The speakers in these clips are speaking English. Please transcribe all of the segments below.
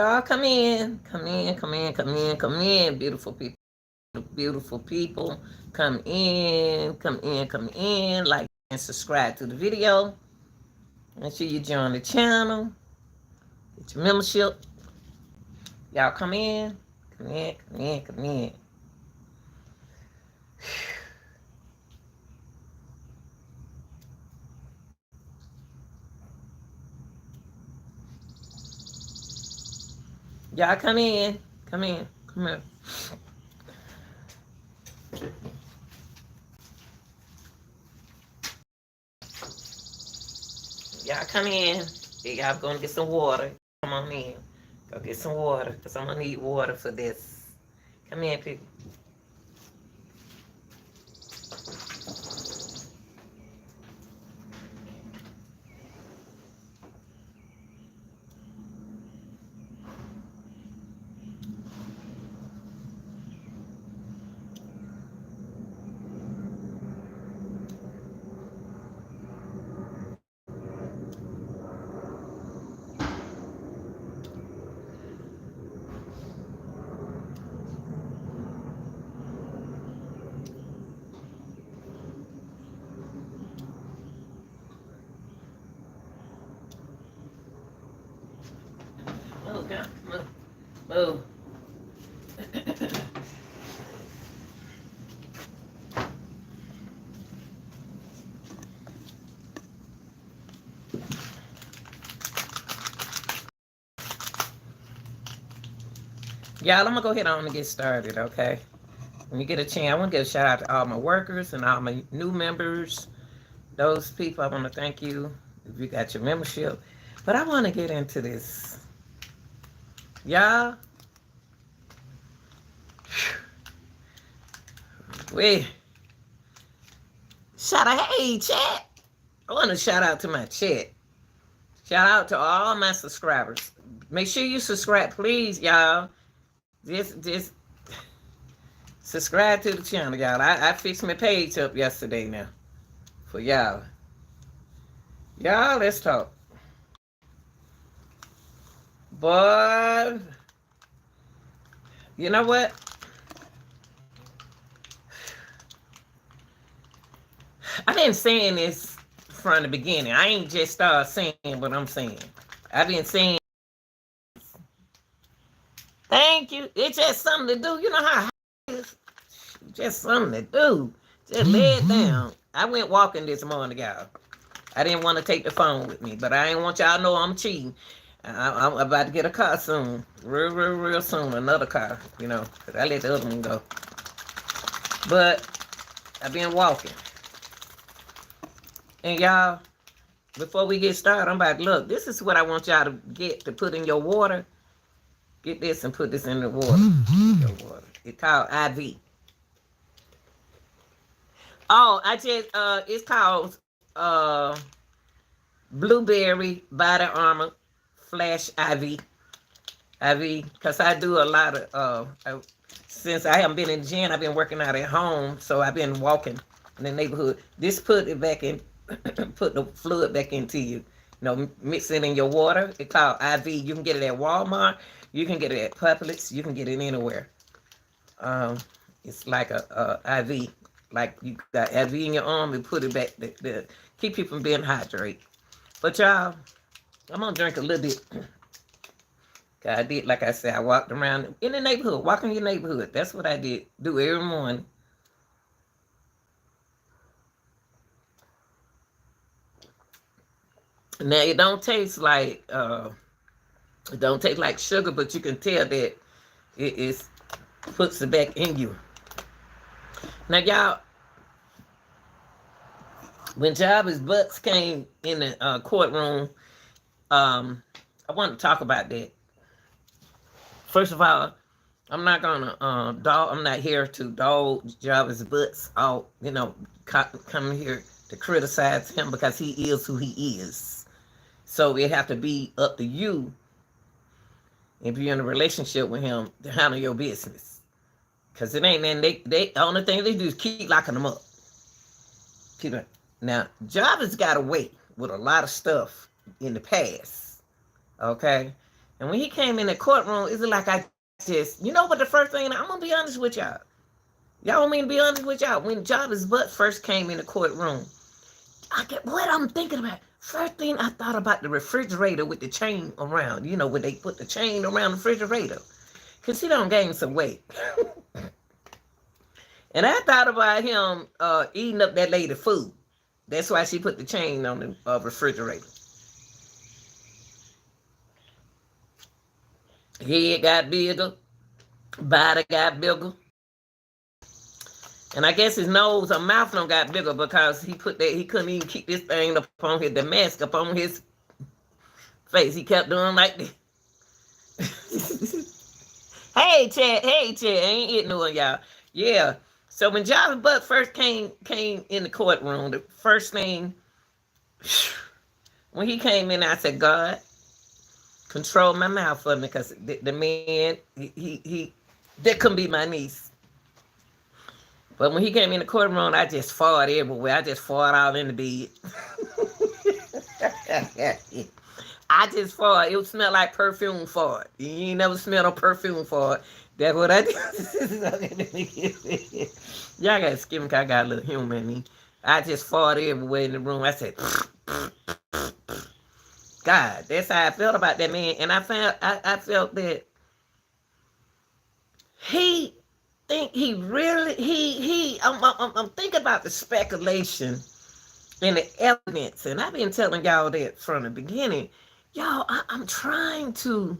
Y'all come in, come in, come in, come in, come in, beautiful people. Beautiful people, come in, come in, come in, like and subscribe to the video. Make sure you join the channel, get your membership. Y'all come in, come in, come in, come in. Y'all come in, come in, come in. Y'all come in. Y'all gonna get some water. Come on in. Go get some water, because I'm gonna need water for this. Come in, people. Move, girl. Move. Move. Y'all, I'm gonna go ahead on and get started, okay? When you get a chance, I want to give a shout out to all my workers and all my new members. Those people, I want to thank you if you got your membership. But I want to get into this. Y'all, we shout out, hey, chat. I want to shout out to my chat. Shout out to all my subscribers. Make sure you subscribe, please, y'all. Just subscribe to the channel, y'all. I fixed my page up yesterday now for y'all. Y'all, let's talk. But you know what? I've been saying this from the beginning. I ain't just started saying what I'm saying. I've been saying, thank you. It's just something to do. You know how it's just something to do. Just lay it down. I went walking this morning, y'all. I didn't want to take the phone with me, but I ain't want y'all to know I'm cheating. I'm about to get a car soon. Real soon. Another car, you know, because I let the other one go. But I've been walking. And y'all, before we get started, I'm about to look. This is what I want y'all to get to put in your water. Get this and put this in the water. Your water. It's called IV. Oh, I just it's called Blueberry Body Armor Flash IV. Because I do a lot of since I haven't been in the gym, I've been working out at home, so I've been walking in the neighborhood. This put it back in, put the fluid back into you. You know, mix it in your water. It's called IV. You can get it at Walmart. You can get it at Publix. You can get it anywhere. It's like a IV. Like you got IV in your arm and put it back to keep you from being hydrated. But y'all, I'm gonna drink a little bit. I did, like I said, I walked around in the neighborhood, walking your neighborhood. That's what I did, do every morning. Now it don't taste like sugar, but you can tell that it is puts it back in you. Now y'all, when Jarvis Butts came in the courtroom, I want to talk about that. First of all, I'm not gonna I'm not here to dog Jarvis Butts out, you know, come here to criticize him because he is who he is. So it have to be up to you, if you're in a relationship with him, to handle your business. Because it ain't, then they the only thing they do is keep locking them up. Keep it. Now, Jarvis got away with a lot of stuff in the past. Okay? And when he came in the courtroom, it's like I just, you know what the first thing, I'm going to be honest with y'all. Y'all want me to be honest with y'all? When Jarvis Butt first came in the courtroom, I get what I'm thinking about. First thing I thought about the refrigerator with the chain around. You know, when they put the chain around the refrigerator. Because he don't gain some weight. And I thought about him eating up that lady food. That's why she put the chain on the refrigerator. Head got bigger. Body got bigger. And I guess his nose or mouth don't got bigger because he couldn't even keep this thing up on the mask up on his face. He kept doing like this. Hey, Chad, I ain't hitting on y'all. Yeah. So when Jarvis Butt first came in the courtroom, the first thing, when he came in, I said, God, control my mouth for me, because the man, he that couldn't be my niece. But when he came in the courtroom, I just farted everywhere. I just farted all in the bed. I just farted. It smelled like perfume fart. You ain't never smelled a perfume fart. That's what I did. Y'all got to skip me because I got a little humor in me. I just farted everywhere in the room. I said, God, that's how I felt about that man. And I felt that he think he really I'm thinking about the speculation and the evidence, and I've been telling y'all that from the beginning. Y'all, I'm trying to.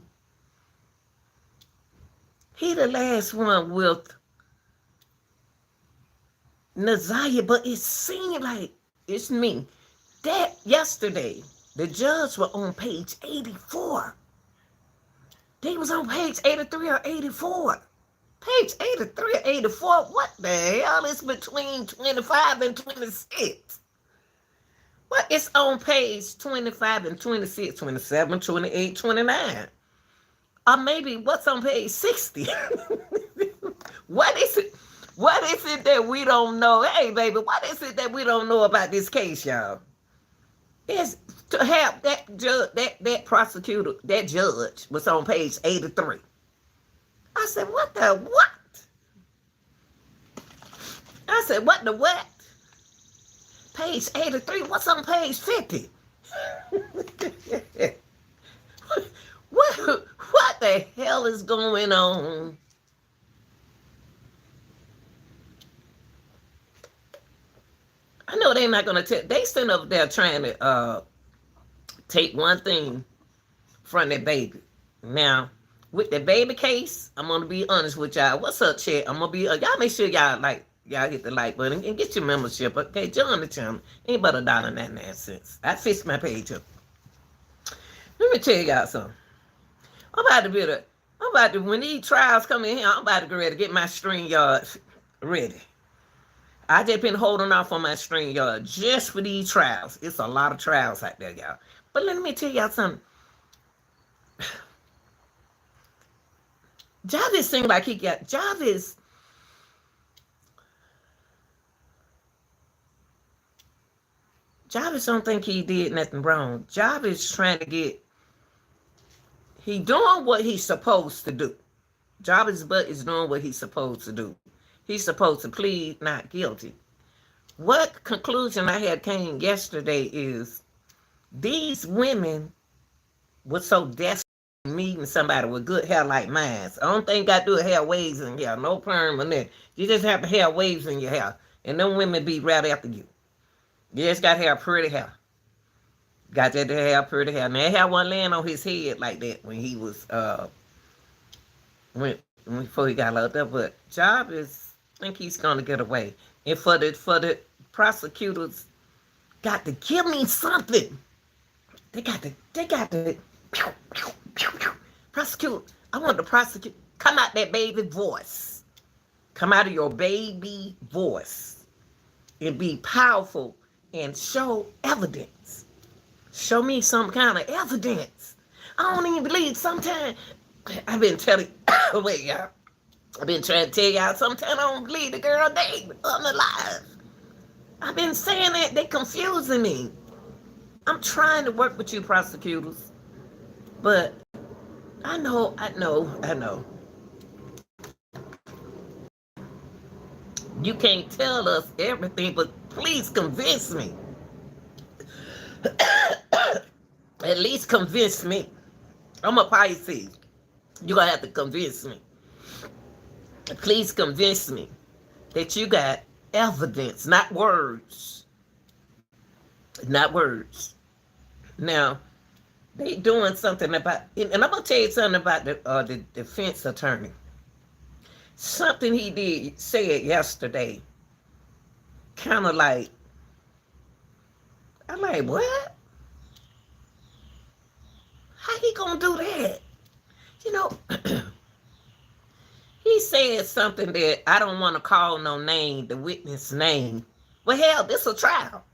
He the last one with Naziah, but it seemed like it's me. That yesterday, the judge was on page 84. They was on page 83 or 84. Page 83 or 84. What the hell is between 25 and 26? What is on page 25 and 26, 27, 28, 29? Or maybe what's on page 60? What is it? What is it that we don't know? Hey, baby, what is it that we don't know about this case, y'all? It's to have that judge, that prosecutor, that judge was on page 83. I said, what the what? I said, what the what? Page 83, what's on page 50? What the hell is going on? I know they're not going to tell. They sitting up there trying to take one thing from that baby. Now, with the baby case, I'm going to be honest with y'all. What's up, chat? I'm going to be, y'all make sure y'all hit the like button and get your membership. Okay, join the channel. Ain't but $1.99. I fixed my page up. Let me tell y'all something. When these trials come in here, I'm about to get ready to get my string yard ready. I just been holding off on my string yard just for these trials. It's a lot of trials out there, y'all. But let me tell y'all something. Jarvis seemed like he got, Jarvis don't think he did nothing wrong. Jarvis trying to get, he doing what he's supposed to do. Jarvis Butt is doing what he's supposed to do. He's supposed to plead not guilty. What conclusion I had came yesterday is these women were so desperate meeting somebody with good hair like mine. I don't think I do hair waves in here, no perm or nothing. You just have to hair waves in your hair, and them women be right after you. You just got to have pretty hair. Got that hair, pretty hair. Now, that hair wasn't laying on his head like that when he was before he got locked up. But Jarvis, I think he's gonna get away. And for the prosecutors, got to give me something. They got to prosecute. I want to prosecute. Come out that baby voice. Come out of your baby voice and be powerful and show evidence. Show me some kind of evidence. I don't even believe sometimes. I've been telling, wait, y'all. I've been trying to tell y'all sometimes I don't believe the girl David alive. I've been saying that. They confusing me. I'm trying to work with you prosecutors, but I know, I know, I know. You can't tell us everything, but please convince me. At least convince me. I'm a Pisces. You're going to have to convince me. Please convince me that you got evidence, not words. Not words. Now, they doing something about, and I'm going to tell you something about the defense attorney. Something he did, said yesterday, kind of like, I'm like, what? How he gonna do that? You know, he said something that I don't want to call no name, the witness name. Well, hell, this a trial.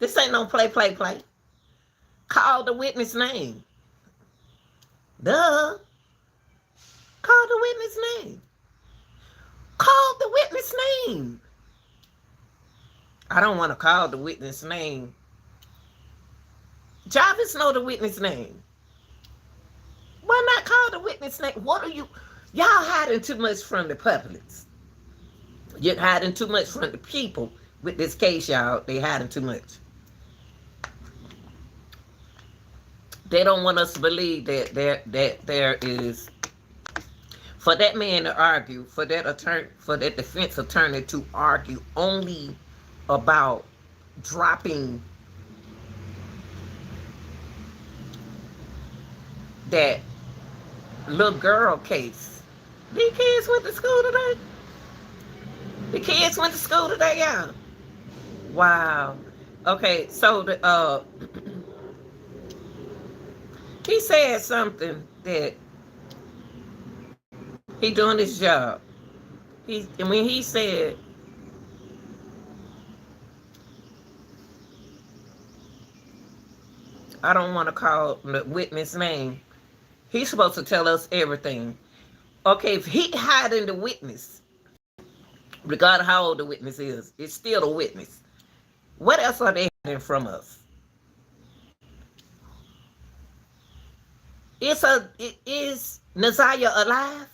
This ain't no play. Call the witness name. Duh. Call the witness name. Call the witness name. I don't want to call the witness name. Jarvis know the witness name. Why not call the witness name? What are you? Y'all hiding too much from the public. You're hiding too much from the people with this case, y'all. They hiding too much. They don't want us to believe that there is, for that man to argue, for that attorney, for that defense attorney to argue only about dropping that little girl case. These kids went to school today. The kids went to school today, y'all. Wow. Okay, so the he said something that he doing his job. And when he said, I don't want to call the witness name, he's supposed to tell us everything. Okay, if he hiding the witness, regardless how old the witness is, it's still a witness. What else are they hiding from us? Is Nazaria alive?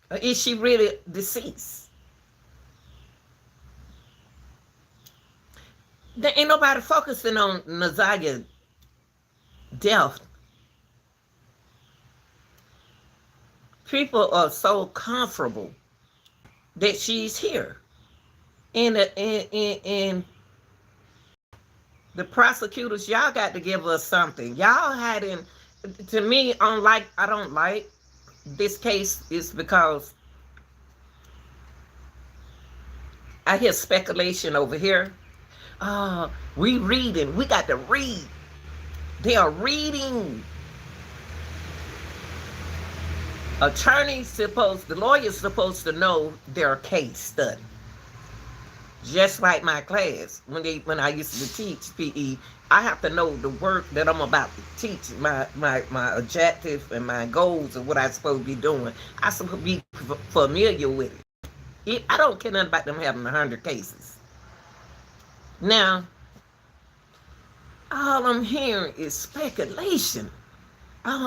Or is she really deceased? There ain't nobody focusing on Nazaria's death. People are so comfortable that she's here. And the prosecutors, y'all got to give us something. Y'all hadn't, to me, I don't like this case is because I hear speculation over here. We reading. We got to read. They are reading. The lawyer's supposed to know their case study. Just like my class, when I used to teach PE, I have to know the work that I'm about to teach, my objective and my goals of what I'm supposed to be doing. I'm supposed to be familiar with it. I don't care nothing about them having 100 cases. Now, all I'm hearing is speculation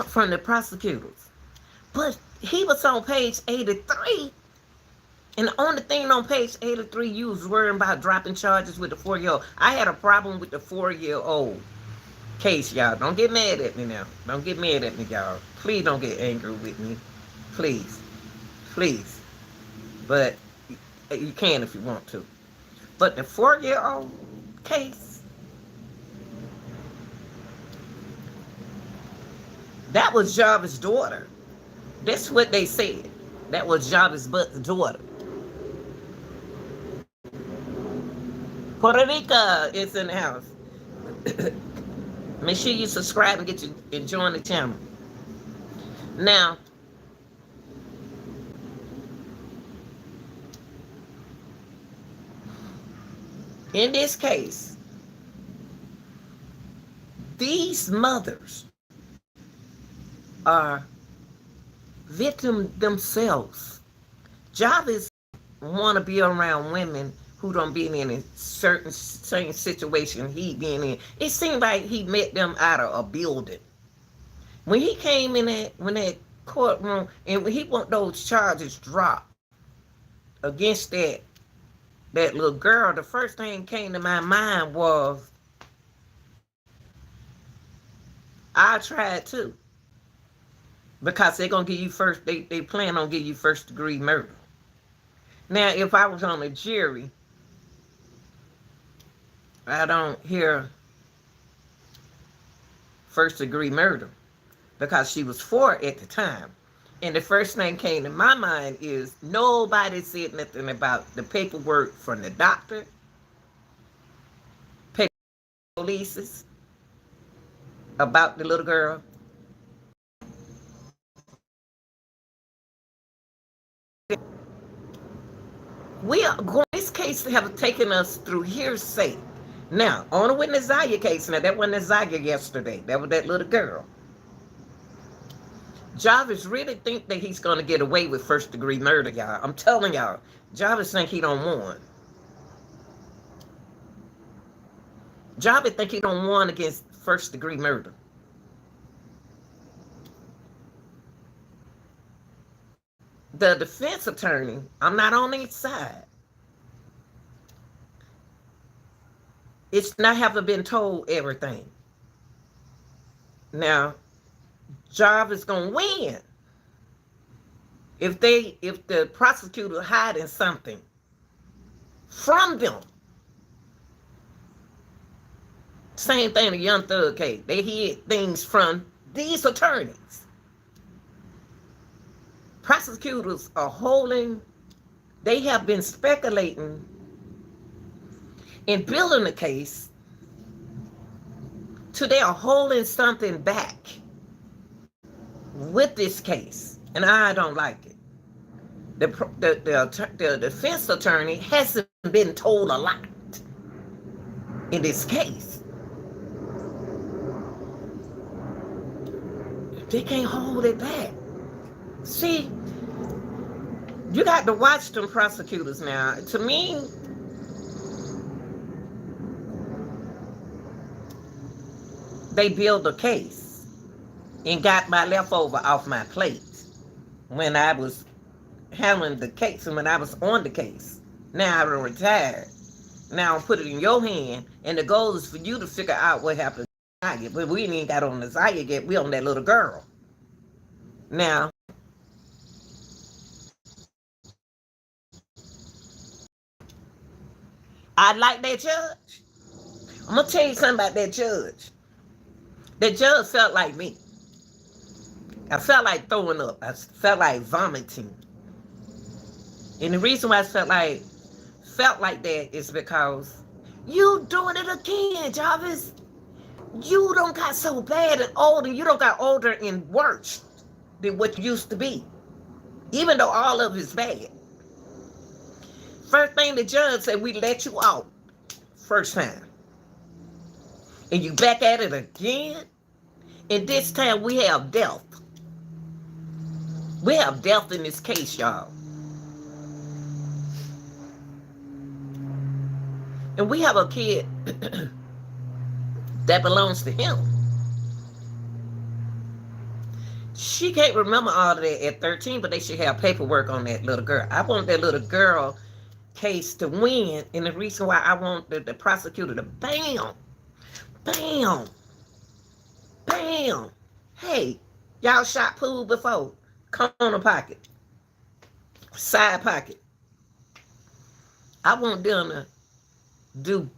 from the prosecutors. But he was on page 83. And the only thing on page 83, you was worrying about dropping charges with the 4-year-old. I had a problem with the 4-year-old case, y'all. Don't get mad at me now. Don't get mad at me, y'all. Please don't get angry with me. Please. Please. But you can if you want to. But the 4-year-old case, that was Jarvis' daughter. That's what they said. That was Jarvis' daughter. Puerto Rico is in the house. Make sure you subscribe and join the channel. Now, in this case, these mothers are victims themselves. Jarvis want to be around women who don't be in a certain same situation he been in. It seemed like he met them out of a building. When he came in that courtroom and when he want those charges dropped against that little girl, the first thing came to my mind was I tried too. Because they're gonna give you first they plan on giving you first degree murder. Now if I was on a jury, I don't hear first degree murder because she was 4 at the time. And the first thing came to my mind is nobody said nothing about the paperwork from the doctor, police, about the little girl. We are going, this case have taken us through hearsay. Now, on the witness Zaya case, now that wasn't Zaya yesterday. That was that little girl. Jarvis really think that he's going to get away with first degree murder, y'all. I'm telling y'all, Jarvis think he don't want. Jarvis think he don't want against first degree murder. The defense attorney, I'm not on his side. It's not having been told everything. Now, Jarvis gonna win if the prosecutor hiding something from them. Same thing the Young Thug case. They hid things from these attorneys. Prosecutors are holding, they have been speculating in building the case till they are holding something back with this case. And I don't like it. The defense attorney hasn't been told a lot in this case. They can't hold it back. See, you got to watch them prosecutors now. To me, they build a case and got my leftover off my plate when I was handling the case and when I was on the case. Now I'm retired. Now I'm put it in your hand, and the goal is for you to figure out what happened to Zaya. But we ain't got on the Zaya yet. We on that little girl. Now, I like that judge. I'm gonna tell you something about that judge. That judge felt like me. I felt like throwing up. I felt like vomiting. And the reason why I felt like that is because you doing it again, Jarvis. You don't got so bad and old, and you don't got older and worse than what you used to be. Even though all of it's bad. First thing the judge said, we let you out first time. And you back at it again. And this time we have death. We have death in this case, y'all. And we have a kid that belongs to him. She can't remember all of that at 13, but they should have paperwork on that little girl. I want that little girl case to win, and the reason why I want the prosecutor to bam, bam, bam. Hey, y'all shot pool before. Corner pocket. Side pocket. I want them to do,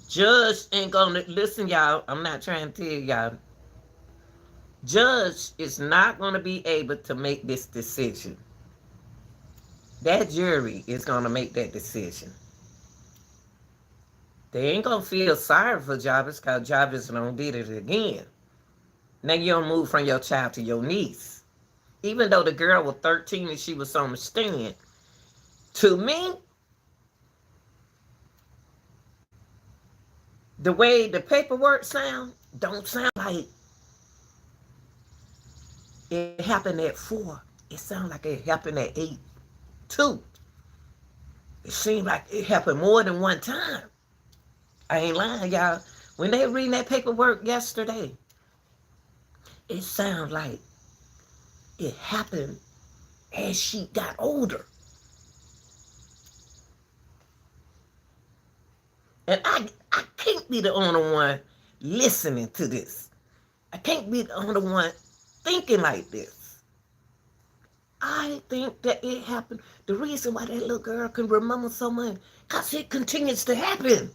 Judge ain't gonna listen, y'all. I'm not trying to tell y'all. Judge is not gonna be able to make this decision. That jury is gonna make that decision. They ain't gonna feel sorry for Jarvis because Jarvis done did it again. Now you don't move from your child to your niece. Even though the girl was 13 and she was on the stand, to me, the way the paperwork sound, don't sound like it happened at 4. It sounds like it happened at 8, too. It seemed like it happened more than one time. I ain't lying, y'all. When they reading that paperwork yesterday, it sounded like it happened as she got older. And I can't be the only one listening to this. I can't be the only one thinking like this. I think that it happened. The reason why that little girl can remember so much, because it continues to happen.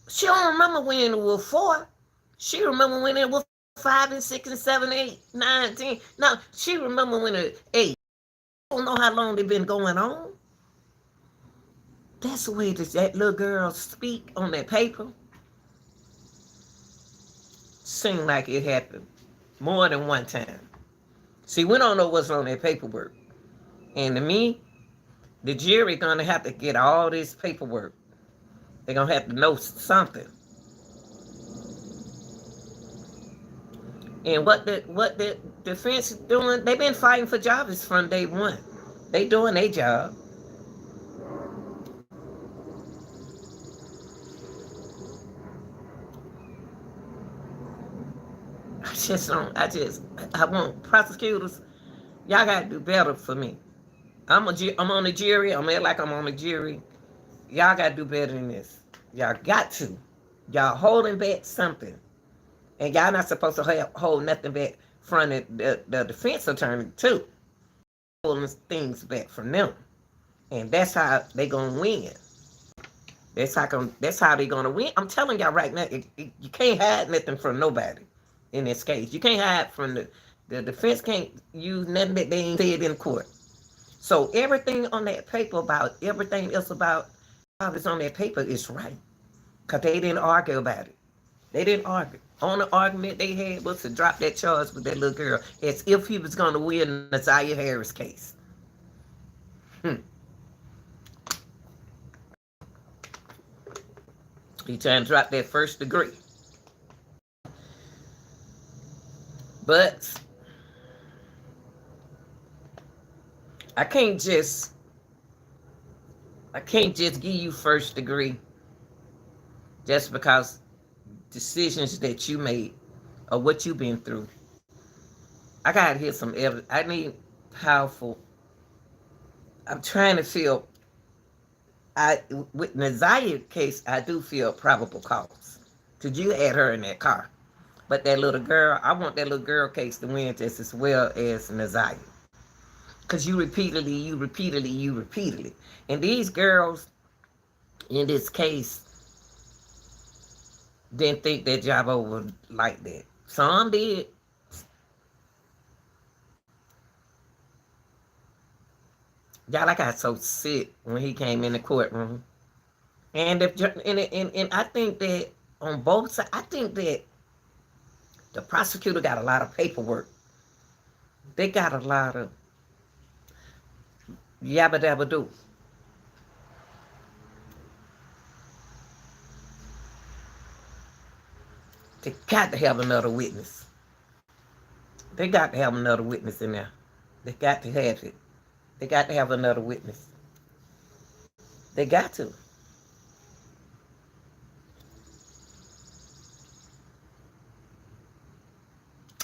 She don't remember when it was 4. She remember when it was 5 and 6 and 7, 8, 9, 10. No, she remember when it was 8. I don't know how long they've been going on. That's the way that little girl speak on that paper. Seemed like it happened more than one time. See, we don't know what's on that paperwork. And to me, the jury gonna have to get all this paperwork. They're gonna have to know something. And what the defense is doing, they've been fighting for jobs from day one. They doing their job. I want prosecutors, y'all gotta do better for me. I'm on the jury, I'm like I'm on the jury. Y'all gotta do better than this. Y'all got to. Y'all holding back something. And y'all not supposed to hold nothing back from the defense attorney too. Holding things back from them. And that's how they gonna win. That's how they gonna win. I'm telling y'all right now, you can't hide nothing from nobody in this case. You can't hide from the defense can't use nothing that they ain't said in court. So everything on that paper about everything else about what's on that paper is right. Because they didn't argue about it. They didn't argue. Only argument they had was to drop that charge with that little girl as if he was going to win the Zaya Harris case. He trying to drop that first degree. But I can't just give you first degree just because decisions that you made or what you've been through. I gotta hear some evidence. I need powerful. I'm trying to feel. With the Zaya case, I do feel probable cause. Cause you had her in that car, but that little girl, I want that little girl case to win just as well as Nazaya. Because you repeatedly. And these girls, in this case, didn't think that job over like that. Some did. Y'all, I got so sick when he came in the courtroom. And I think that on both sides, I think that the prosecutor got a lot of paperwork. They got a lot of yabba dabba do. They got to have another witness. They got to have another witness in there. They got to have it. They got to have another witness. They got to.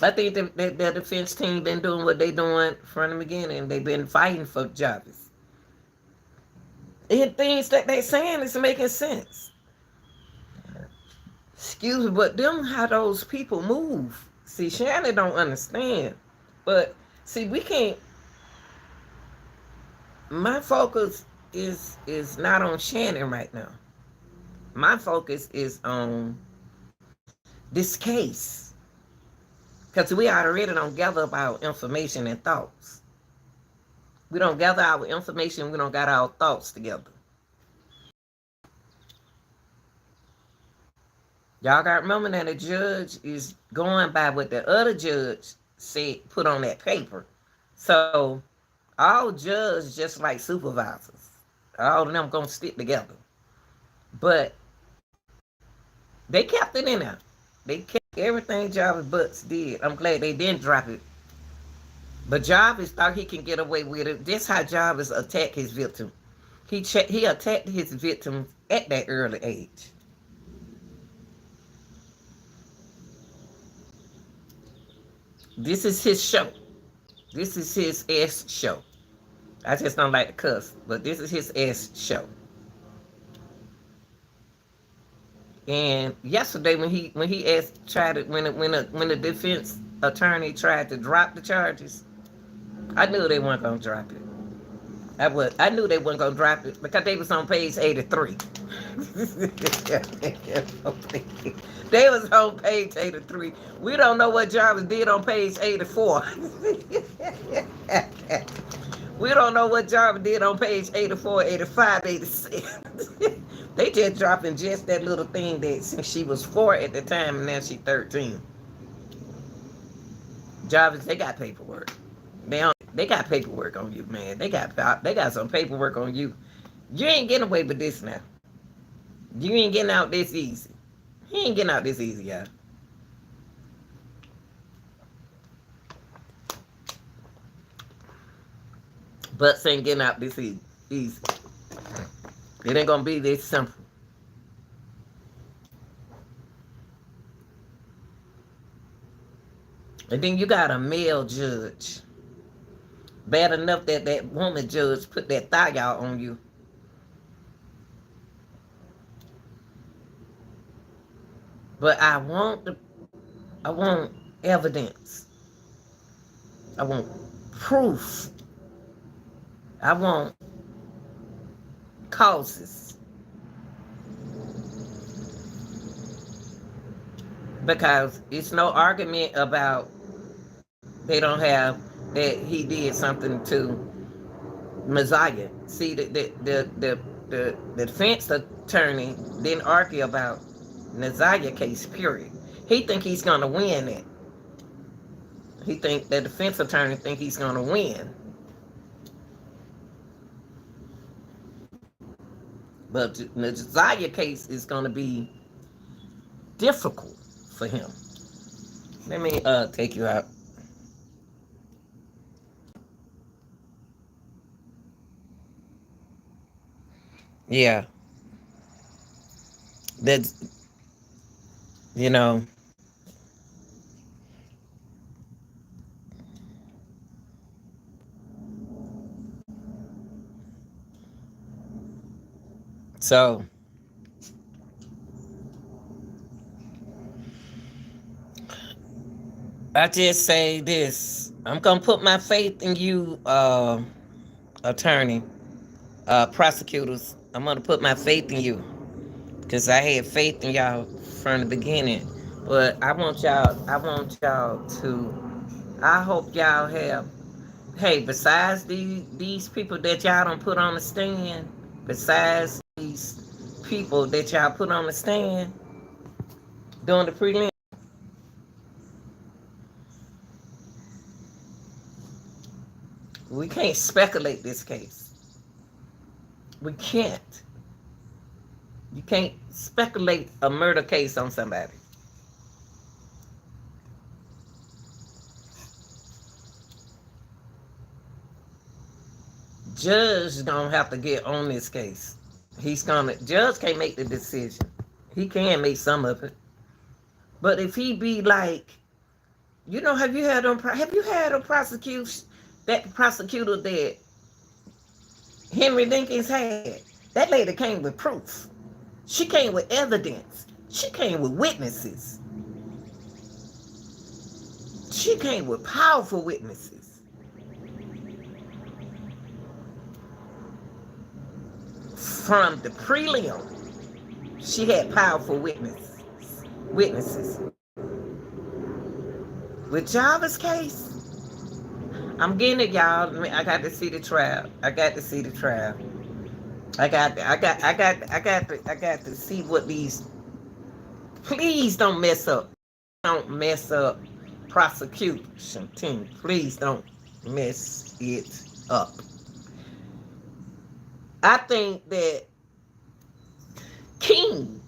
I think the defense team been doing what they doing from the beginning. They've been fighting for jobs. And things that they saying is making sense. Excuse me, but them how those people move. See, Shannon don't understand. But see, we can't. My focus is not on Shannon right now. My focus is on this case. Because we already don't gather our information and thoughts. We don't gather our information, we don't got our thoughts together. Y'all got to remember that the judge is going by what the other judge said, put on that paper. So all judges just like supervisors. All of them going to stick together. But they kept it in there. They kept everything Jarvis Butts did. I'm glad they didn't drop it. But Jarvis thought he can get away with it. This how Jarvis attacked his victim. He attacked his victims at that early age. This is his show. This is his S show. I just don't like to cuss, but this is his S show. And yesterday, when he asked, tried to, when the defense attorney tried to drop the charges, I knew they weren't gonna drop it. I knew they weren't gonna drop it because they was on page 83. They was on page 83. We don't know what Jarvis did on page 84. We don't know what Jarvis did on page 84, 85, 86. They just dropping just that little thing that since she was 4 at the time and now she 13. Jarvis, they got paperwork. They got paperwork on you, man. They got some paperwork on you. You ain't getting away with this now. You ain't getting out this easy. He ain't getting out this easy, y'all. Butts ain't getting out this easy. It ain't gonna be this simple. And then you got a male judge. Bad enough that that woman judge put that thigh out on you. But I want evidence. I want proof. I want causes. Because it's no argument about they don't have that he did something to Messiah. See, the defense attorney didn't argue about Messiah case, period. He think he's gonna win it. He think the defense attorney think he's gonna win. But the Messiah case is gonna be difficult for him. Let me take you out. Yeah. That's, you know, so I just say this. I'm gonna put my faith in you, attorney, prosecutors. I'm gonna put my faith in you. Because I had faith in y'all from the beginning. But I want y'all to, I hope y'all have, hey, besides these people that y'all don't put on the stand, besides these people that y'all put on the stand during the prelim, we can't speculate this case. We can't. You can't speculate a murder case on somebody. Judge don't have to get on this case. Judge can't make the decision. He can make some of it. But if he be like, have you had a prosecution, that prosecutor that Henry Dinkins had? That lady came with proof. She came with evidence. She came with witnesses. She came with powerful witnesses. From the prelim, she had powerful witnesses. With Jarvis' case, I'm getting it, y'all. I got to see the trial. I got to see what these. Please don't mess up. Don't mess up prosecution team. Please don't mess it up. I think that King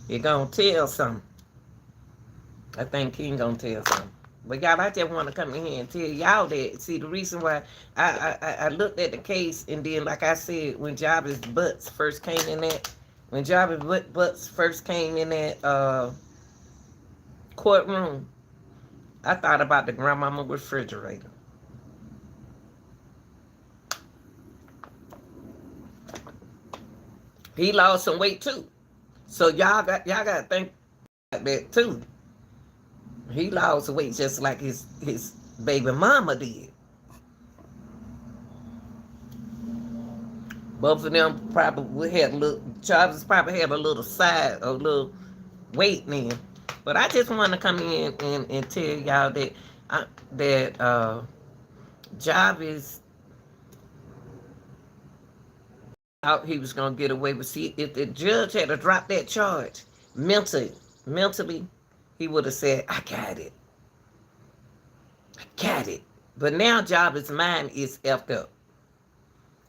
is gonna tell something. I think King gonna tell something. But y'all, I just want to come in here and tell y'all that. See, the reason why I looked at the case, and then, like I said, when Jarvis Butts first came in that, when Jarvis Butts first came in that courtroom, I thought about the grandmama refrigerator. He lost some weight too, so y'all got to think about that too. He lost weight just like his baby mama did. Both of them probably had a little. Charles probably had a little side, a little weight then. But I just want to come in and tell y'all that Jarvis thought he was gonna get away with. See, if the judge had to drop that charge mentally, he would have said, "I got it, I got it." But now Jarvis' mind is effed up.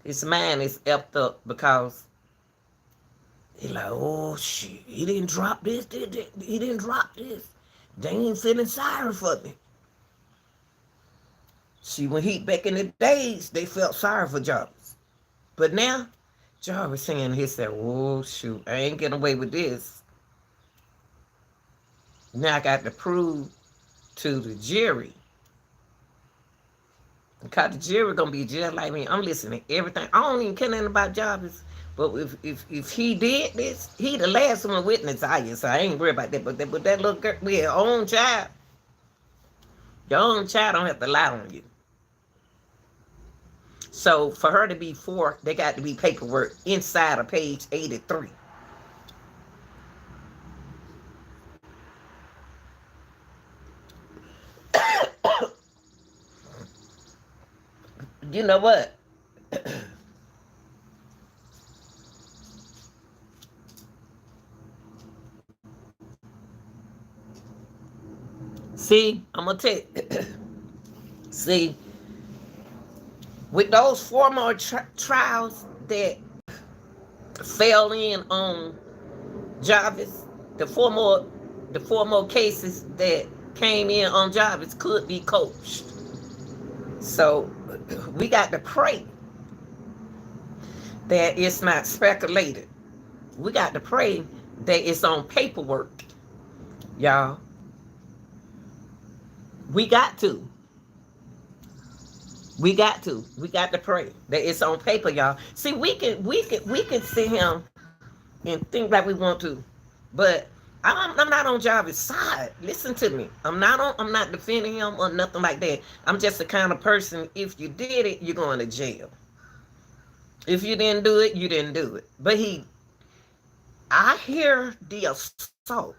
His mind is effed up because he like, oh shit, he didn't drop this, he didn't drop this. They ain't feeling sorry for me. See, when he back in the days, they felt sorry for Jarvis. But now, Jarvis saying he said, oh shoot, I ain't getting away with this. Now I got to prove to the jury. Because the jury gonna be just like me. I'm listening to everything. I don't even care nothing about Jarvis. But if he did this, he the last one witness I you, so I ain't worried about that. But that little girl, we your own child. Your own child don't have to lie on you. So for her to be 4, they got to be paperwork inside of page 83. You know what? See, I'm gonna tell you. See, with those 4 more trials that fell in on Jarvis, the four more cases that came in on Jarvis could be coached. So we got to pray that it's not speculated. We got to pray that it's on paperwork, y'all. We got to. We got to pray that it's on paper, y'all. See, we can sit him and think like we want to, but I'm not on Jarvis' side. Listen to me. I'm not defending him or nothing like that. I'm just the kind of person, if you did it, you're going to jail. If you didn't do it, you didn't do it. But I hear the assault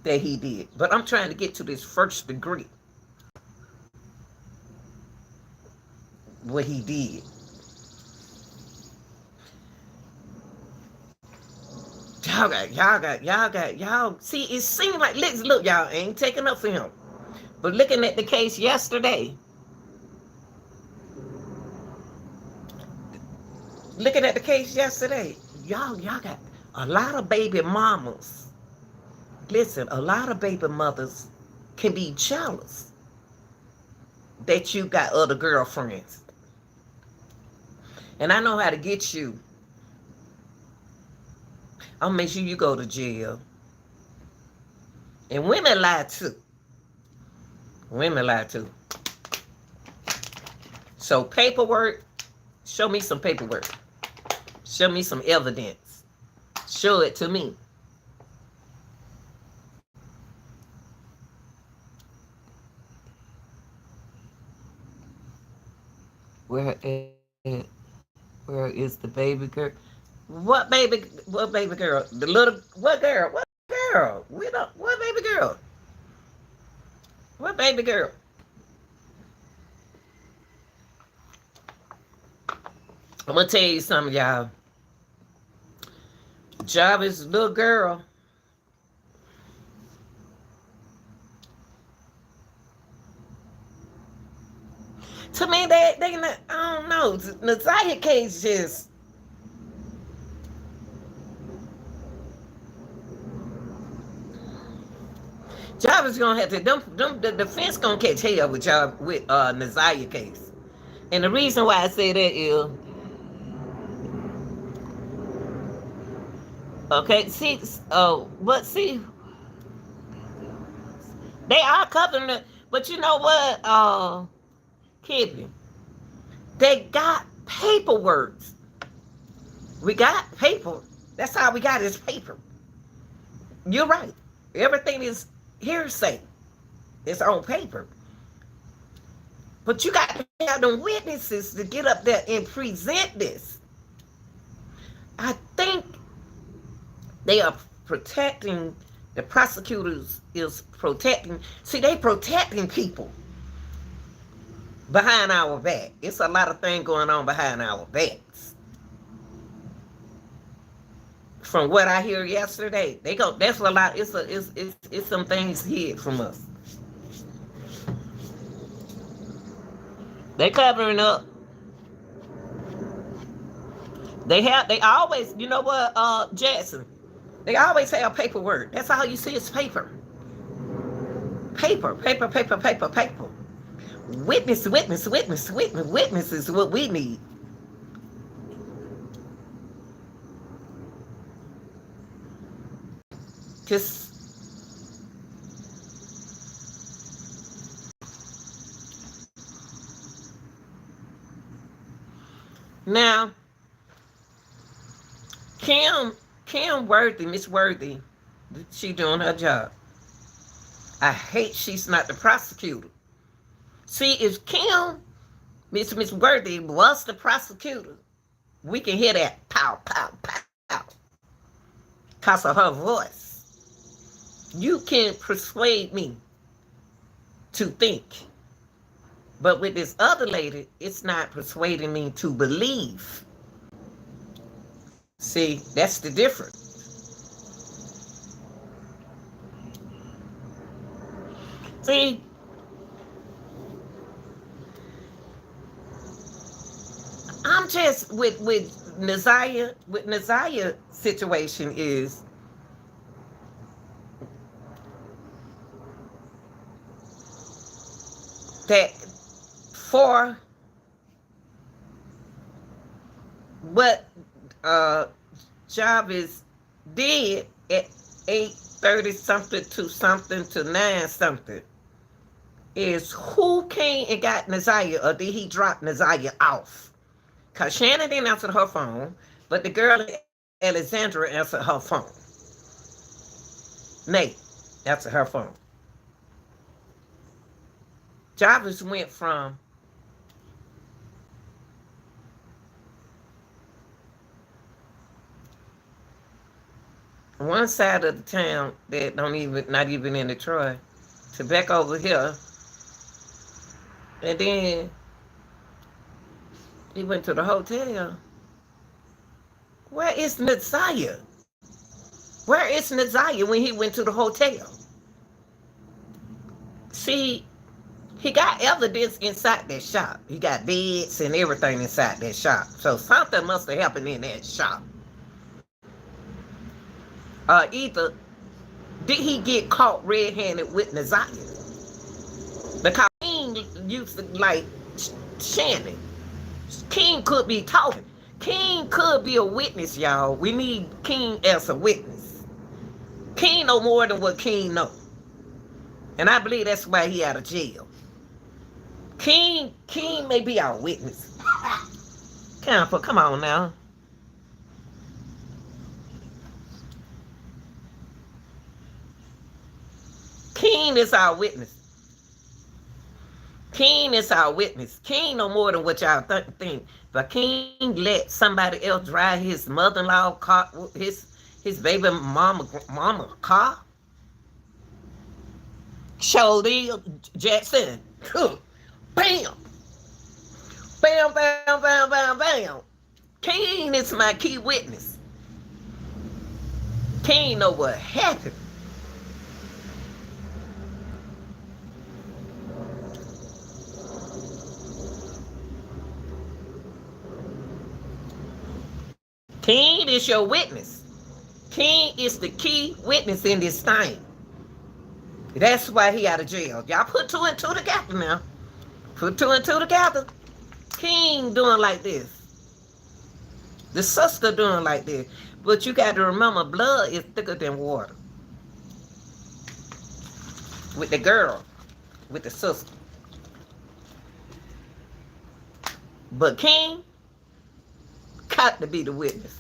that he did. But I'm trying to get to this first degree. What he did. Y'all. See, it seemed like, look, y'all ain't taking up for him. But looking at the case yesterday, y'all got a lot of baby mamas. Listen, a lot of baby mothers can be jealous that you got other girlfriends. And I know how to get you. I'll make sure you go to jail. And women lie too. So paperwork, show me some paperwork. Show me some evidence. Show it to me. Where is the baby girl? What baby girl? The little, what girl? What girl? What baby girl? What baby girl? I'm gonna tell you something, y'all. Jarvis' little girl. To me, they not, I don't know. The Zaya case just. Jarvis gonna have to the defense gonna catch hell with y'all with Naziah case. And the reason why I say that is okay, but see, they are covering it, but you know what, Kidney? They got paperwork. We got paper. That's all we got is paper. You're right. Everything is hearsay. It's on paper. But you got to have the witnesses to get up there and present this. I think they are protecting, the prosecutors is protecting. See, they protecting people behind our back. It's a lot of things going on behind our backs. From what I hear yesterday, that's a lot. It's some things hid from us. They covering up. They always, you know what, Jackson? They always have paperwork. That's all you see is paper. Paper. Witness is what we need. Just now, Kim Worthy, Miss Worthy, she doing her job. I hate she's not the prosecutor. See, if Kim, Miss Worthy, was the prosecutor, we can hear that pow, pow, pow, because of her voice. You can persuade me to think. But with this other lady, it's not persuading me to believe. See, that's the difference. See, I'm just with Naziah. With Naziah situation is that for what Jarvis did at 8:30 something to something to 9 something is who came and got Naziah, or did he drop Naziah off? Because Shannon didn't answer her phone, but the girl Alexandra answered her phone. Nate answered her phone. Jarvis went from one side of the town that not even in Detroit to back over here, and then he went to the hotel. Where is Naziah? Where is Naziah when he went to the hotel? See, he got evidence inside that shop. He got beds and everything inside that shop. So something must have happened in that shop. Either did he get caught red-handed with Naziah? Because King used to like Shannon. King could be talking. King could be a witness, y'all. We need King as a witness. King know more than what King know. And I believe that's why he out of jail. King may be our witness. Come on now. King is our witness. King is our witness. King no more than what y'all think. But King let somebody else drive his mother-in-law car, his baby mama car. Showed Jackson. Bam. Bam, bam, bam, bam, bam. King is my key witness. King know what happened. King is your witness. King is the key witness in this thing. That's why he out of jail. Y'all put two and two together now. Put two and two together. King doing like this. The sister doing like this. But you got to remember, blood is thicker than water. With the girl, with the sister. But King got to be the witness.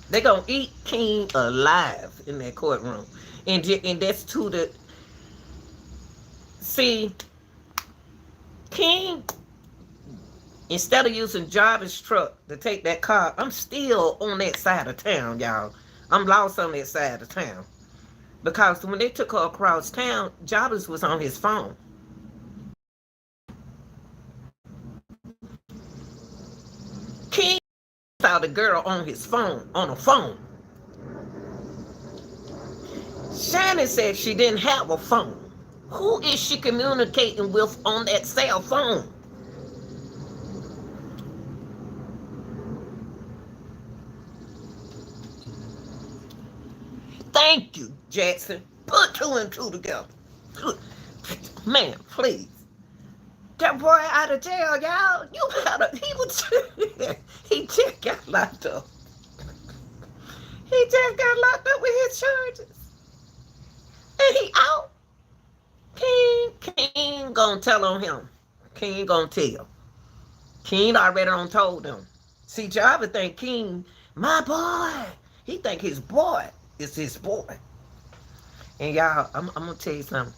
They gonna eat King alive in that courtroom. And that's to the... See, King, instead of using Jarvis' truck to take that car, I'm still on that side of town, y'all. I'm lost on that side of town. Because when they took her across town, Jarvis was on his phone. King saw the girl on his phone, on a phone. Shannon said she didn't have a phone. Who is she communicating with on that cell phone? Thank you, Jackson. Put two and two together. Man, please. That boy out of jail, y'all. You better, he just got locked up. He just got locked up with his charges. And he out. King gonna tell on him. King gonna tell. King already done told him. See, Jarvis think King, my boy. He think his boy is his boy. And y'all, I'm gonna tell you something.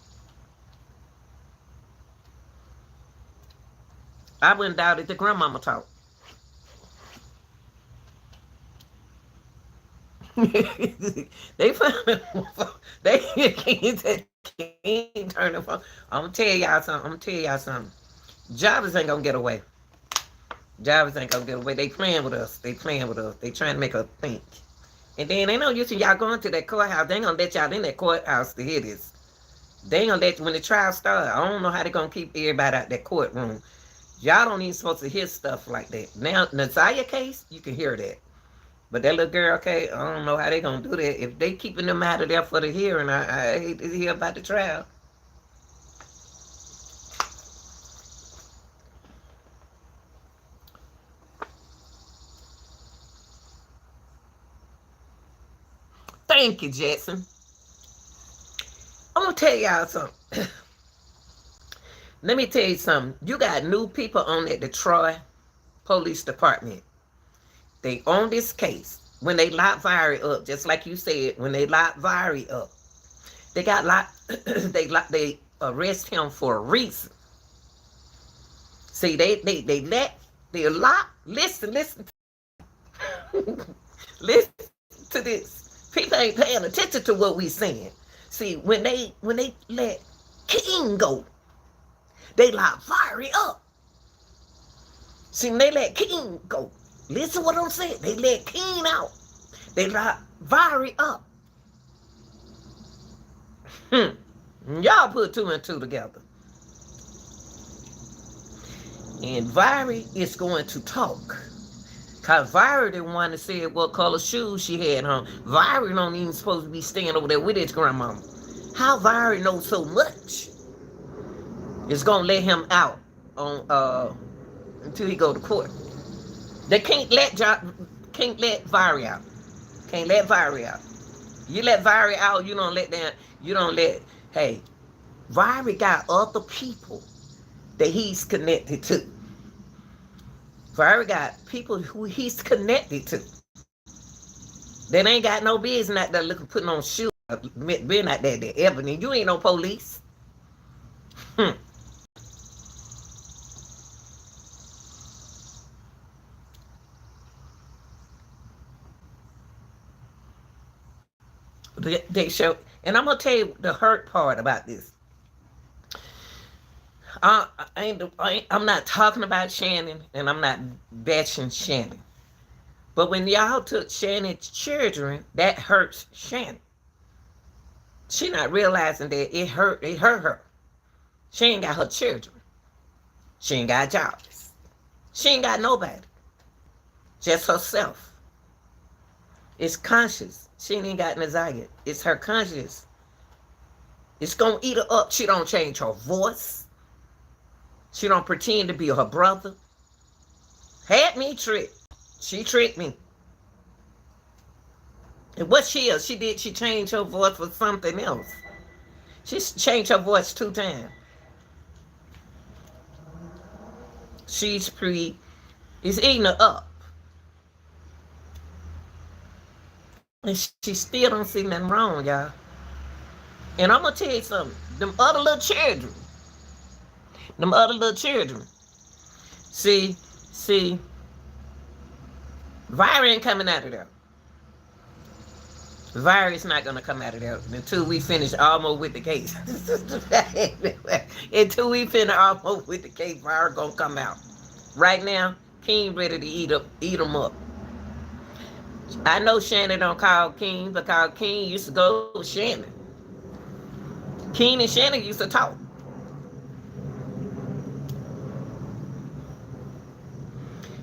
I went down to the grandmama talk. They found they can't turn the phone. I'm gonna tell y'all something. Jarvis ain't gonna get away. Jarvis ain't gonna get away. They playing with us. They trying to make us think. And then they know you see y'all going to that courthouse. They ain't gonna let y'all in that courthouse to hear this. They ain't gonna let you when the trial starts. I don't know how they gonna keep everybody out that courtroom. Y'all don't even supposed to hear stuff like that. Now, Naziah case, you can hear that. But that little girl case, I don't know how they gonna do that. If they keeping them out of there for the hearing, I hate to hear about the trial. Thank you, Jackson. I'm gonna tell y'all something. Let me tell you something. You got new people on at the Troy Police Department. They on this case. When they lock Vary up, just like you said, when they lock Vary up, they got locked. They arrest him for a reason. See, they lock. Listen, listen to this. People ain't paying attention to what we saying. See, when they let King go, they lock Vary up. See, when they let King go, listen what I'm saying. They let King out. They lock Vary up. Y'all put two and two together. And Vary is going to talk. Because Vary didn't want to say what color shoes she had on. Vary don't even supposed to be staying over there with his grandmama. How Vary knows so much? It's going to let him out on until he go to court. They can't let Vary out. Can't let Vary out. You let Vary out, you don't let, hey, Vary got other people that he's connected to. Vary got people who he's connected to. That ain't got no business out there looking, putting on shoes, being out there, the evidence. You ain't no police. They show, and I'm gonna tell you the hurt part about this. I'm not talking about Shannon, and I'm not bashing Shannon. But when y'all took Shannon's children, that hurts Shannon. She not realizing that it hurt her. She ain't got her children. She ain't got jobs. She ain't got nobody. Just herself. It's conscious. She ain't got Naziah. It's her conscience It's gonna eat her up. She don't change her voice. She don't pretend to be her brother. Had me tricked. She tricked me. And what she is, she changed her voice for something else. She changed her voice 2 times. It's eating her up. And she still don't see nothing wrong, y'all. And I'm gonna tell you something. Them other little children. See, Vira ain't coming out of there. Vira is not gonna come out of there until we finish almost with the case. Until we finish almost with the case, Vira gonna come out. Right now, King ready to eat them up. I know Shannon don't call King because King used to go with Shannon. King and Shannon used to talk.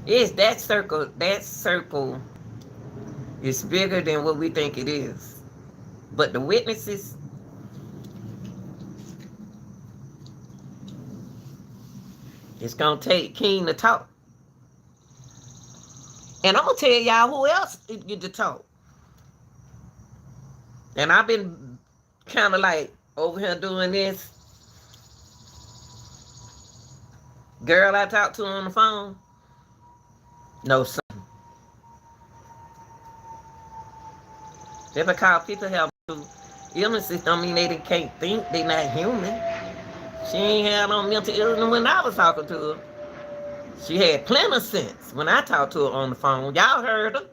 It's that circle. That circle is bigger than what we think it is. But the witnesses, it's gonna take King to talk. And I'm gonna tell y'all who else get to talk. And I've been kind of like over here doing this. Girl I talked to on the phone. No, son. Just because people have illnesses don't mean they can't think. They not human. She ain't had no mental illness when I was talking to her. She had plenty of sense when I talked to her on the phone. Y'all heard her.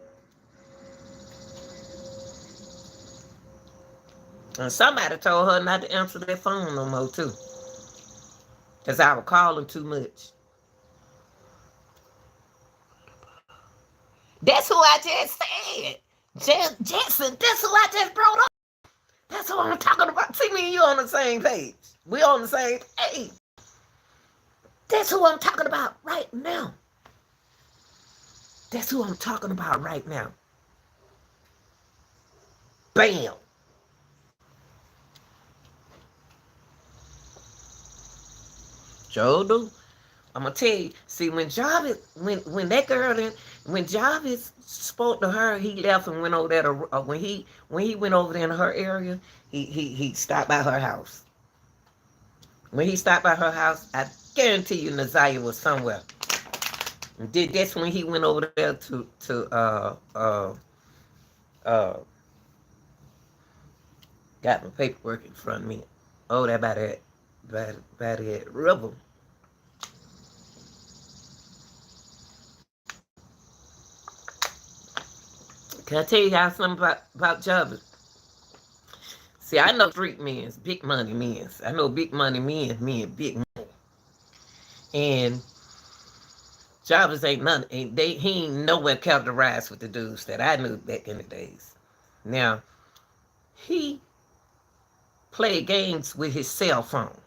And somebody told her not to answer their phone no more, too. Because I was calling too much. That's who I just said. Jackson, that's who I just brought up. That's who I'm talking about. See, me and you on the same page. We on the same page. That's who I'm talking about right now. That's who I'm talking about right now. Bam. Joe do. I'm gonna tell you. See, when Jarvis, when that girl, when Jarvis spoke to her, he left and went over there to. When he went over there in her area, he stopped by her house. When he stopped by her house, I guarantee you, Naziah was somewhere. That's when he went over there to got my paperwork in front of me. Oh, that by that river. Can I tell you how something about Jarvis? See, I know street men, big money men. I know big money men, big money. And Jarvis ain't nothing. He ain't nowhere characterized with the dudes that I knew back in the days. Now, he played games with his cell phone.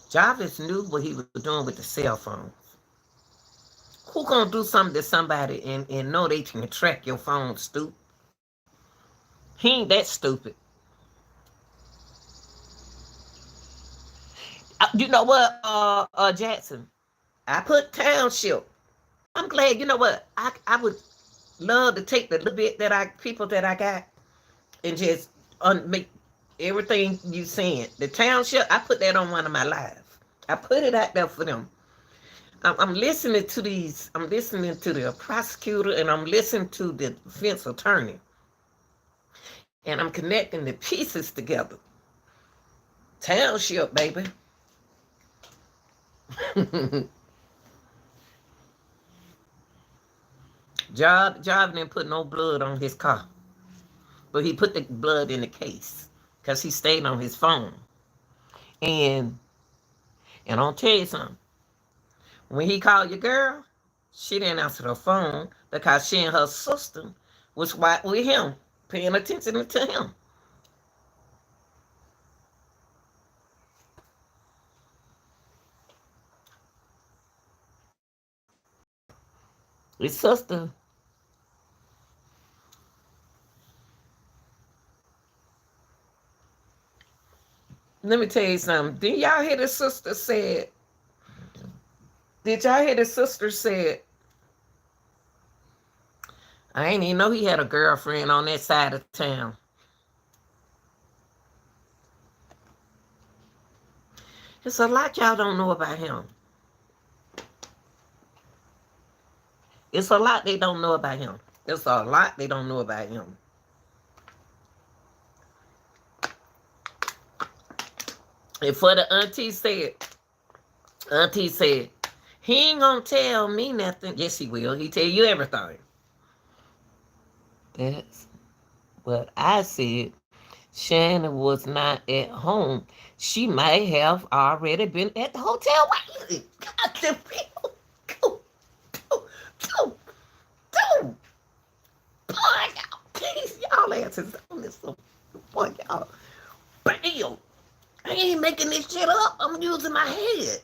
Jarvis knew what he was doing with the cell phone. Who gonna do something to somebody and know they can track your phone, stupid? He ain't that stupid. You know what, Jackson? I put township. I'm glad. You know what? I would love to take the little bit people that I got and just make everything you saying. The township, I put that on one of my lives. I put it out there for them. I'm listening to these. I'm listening to the prosecutor and I'm listening to the defense attorney. And I'm connecting the pieces together. Township, baby. Job didn't put no blood on his car. But he put the blood in the case. Because he stayed on his phone. And I'll tell you something. When he called your girl, she didn't answer the phone because she and her sister was with him, paying attention to him. His sister. Let me tell you something. Did y'all hear the sister said? Did y'all hear the sister said? I ain't even know he had a girlfriend on that side of town. It's a lot y'all don't know about him. It's a lot they don't know about him. It's a lot they don't know about him. And for the auntie said, he ain't gonna tell me nothing. Yes, he will. He tell you everything. That's what I said. Shannon was not at home. She might have already been at the hotel. Got the people. Go. Boy, y'all asses on this. Boy, y'all. Bam. I ain't making this shit up. I'm using my head.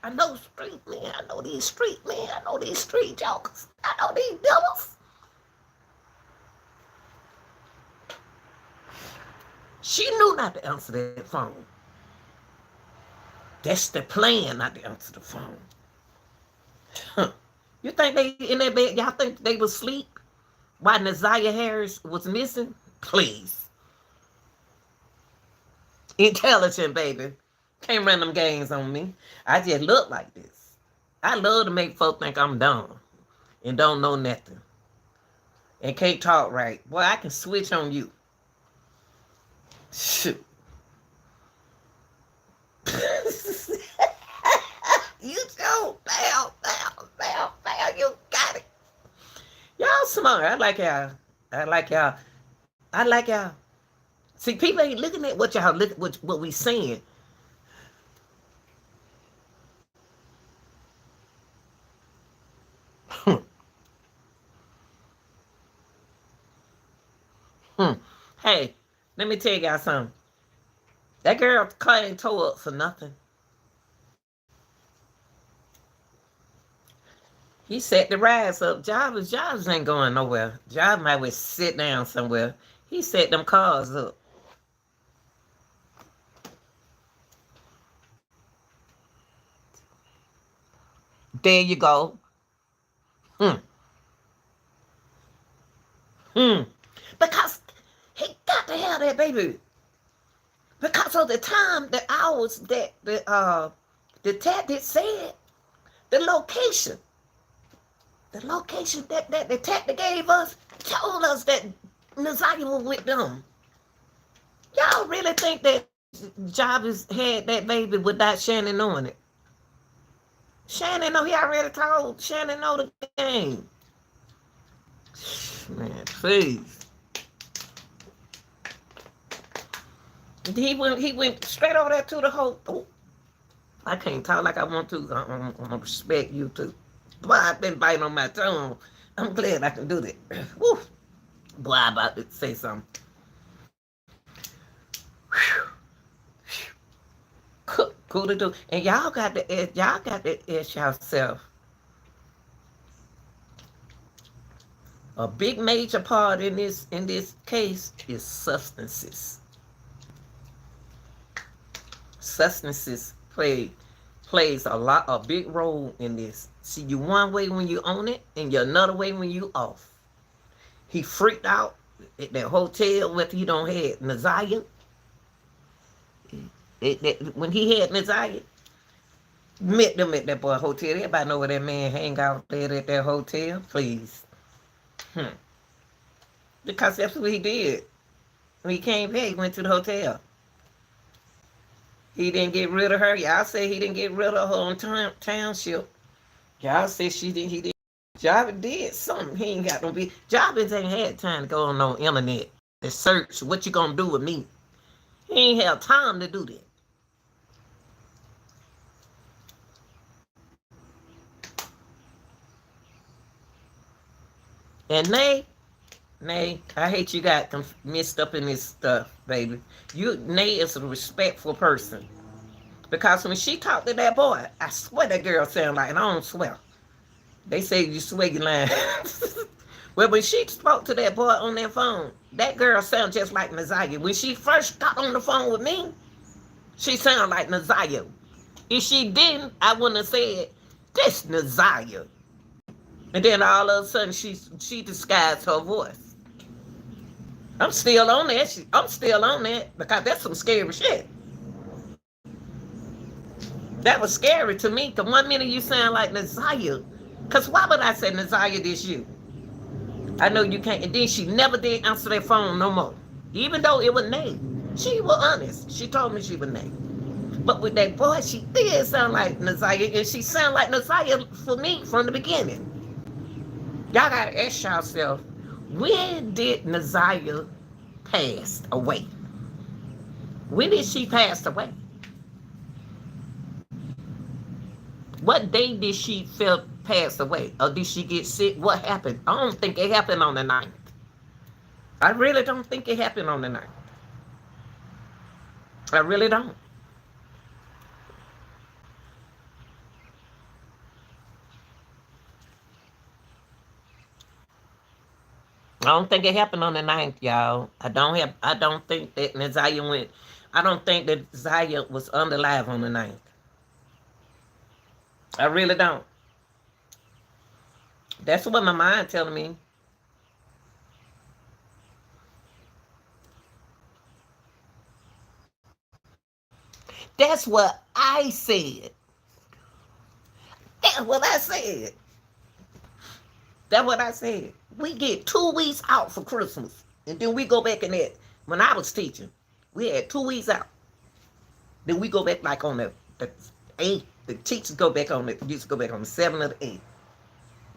I know street men. I know these street men. I know these street jokers. I know these devils. She knew not to answer that phone. That's the plan, not to answer the phone. Huh. You think they in that bed? Y'all think they was asleep while Naziah Harris was missing? Please. Intelligent, baby. Can't run them games on me. I just look like this. I love to make folk think I'm dumb and don't know nothing and can't talk right. Boy, I can switch on you. Shoot. You so bow. You got it. Y'all smart. I like y'all. See, people ain't looking at what y'all look at what we saying. Hey, let me tell y'all something. That girl car ain't tore up for nothing. He set the rise up. Jobs ain't going nowhere. Jobs might well sit down somewhere. He set them cars up. There you go. Because he got to have that baby. Because of the time, the hours that the detective said, the location that the detective gave us told us that Naziah was with them. Y'all really think that Jarvis had that baby without Shannon knowing it? Shannon know, he already told Shannon know the game. Man, please. He went straight over there to the whole. Oh, I can't talk like I want to. I'm gonna respect you too. Boy, I've been biting on my tongue. I'm glad I can do that. Woo. Boy, I'm about to say something. Cool to do. And y'all got to ask yourself. A big major part in this case is substances. Substances plays a big role in this. See, you one way when you own it, and you're another way when you off. He freaked out at that hotel where he don't have Naziah. When he had Naziah, met them at that boy hotel. Everybody know where that man hang out there at that hotel. Please. Because that's what he did. When he came back, he went to the hotel. He didn't get rid of her. Y'all say he didn't get rid of her on township. Y'all say he didn't. Jarvis did something. He ain't got no be. Jarvis ain't had time to go on no internet and search what you gonna do with me. He ain't have time to do that. And Nay, I hate you got mixed up in this stuff, baby. Nay is a respectful person. Because when she talked to that boy, I swear that girl sounded like, and I don't swear. They say you swear you lying. Well, when she spoke to that boy on that phone, that girl sounded just like Naziah. When she first got on the phone with me, She sound like Naziah. If she didn't, I wouldn't have said, this Naziah. And then all of a sudden, she disguised her voice. I'm still on that. I'm still on that because that's some scary shit. That was scary to me. Because one minute you sound like Naziah. Because why would I say, Naziah, this you? I know you can't. And then she never did answer that phone no more. Even though it was Nate. She was honest. She told me she was Nate. But with that voice, she did sound like Naziah. And she sounded like Naziah for me from the beginning. Y'all got to ask yourself, when did Naziah pass away? When did she pass away? What day did she feel pass away? Or did she get sick? What happened? I don't think it happened on the 9th. I really don't think it happened on the 9th. I really don't. I don't think it happened on the 9th, y'all. I don't think that Naziah went. I don't think that Naziah was alive on the 9th. I really don't. That's what my mind telling me. That's what I said. That's what I said. That's what I said. We get 2 weeks out for Christmas. And then we go back in that. When I was teaching, we had 2 weeks out. Then we go back like on the 8th. The teachers go back on it. Used to go back on the 7th or the 8th.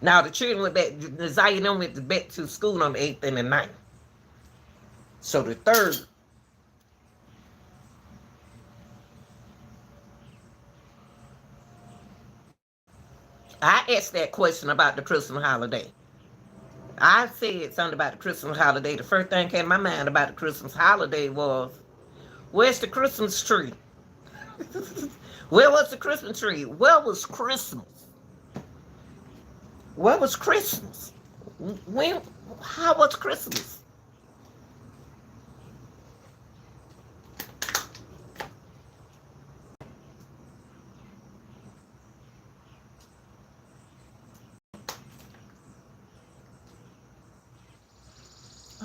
Now the children went back. Naziah and them went back to school on the 8th and the 9th. So the 3rd. I asked that question about the Christmas holiday. I said something about the Christmas holiday. The first thing came to my mind about the Christmas holiday was, where's the Christmas tree? Where was the Christmas tree? Where was Christmas? Where was Christmas? When? How was Christmas?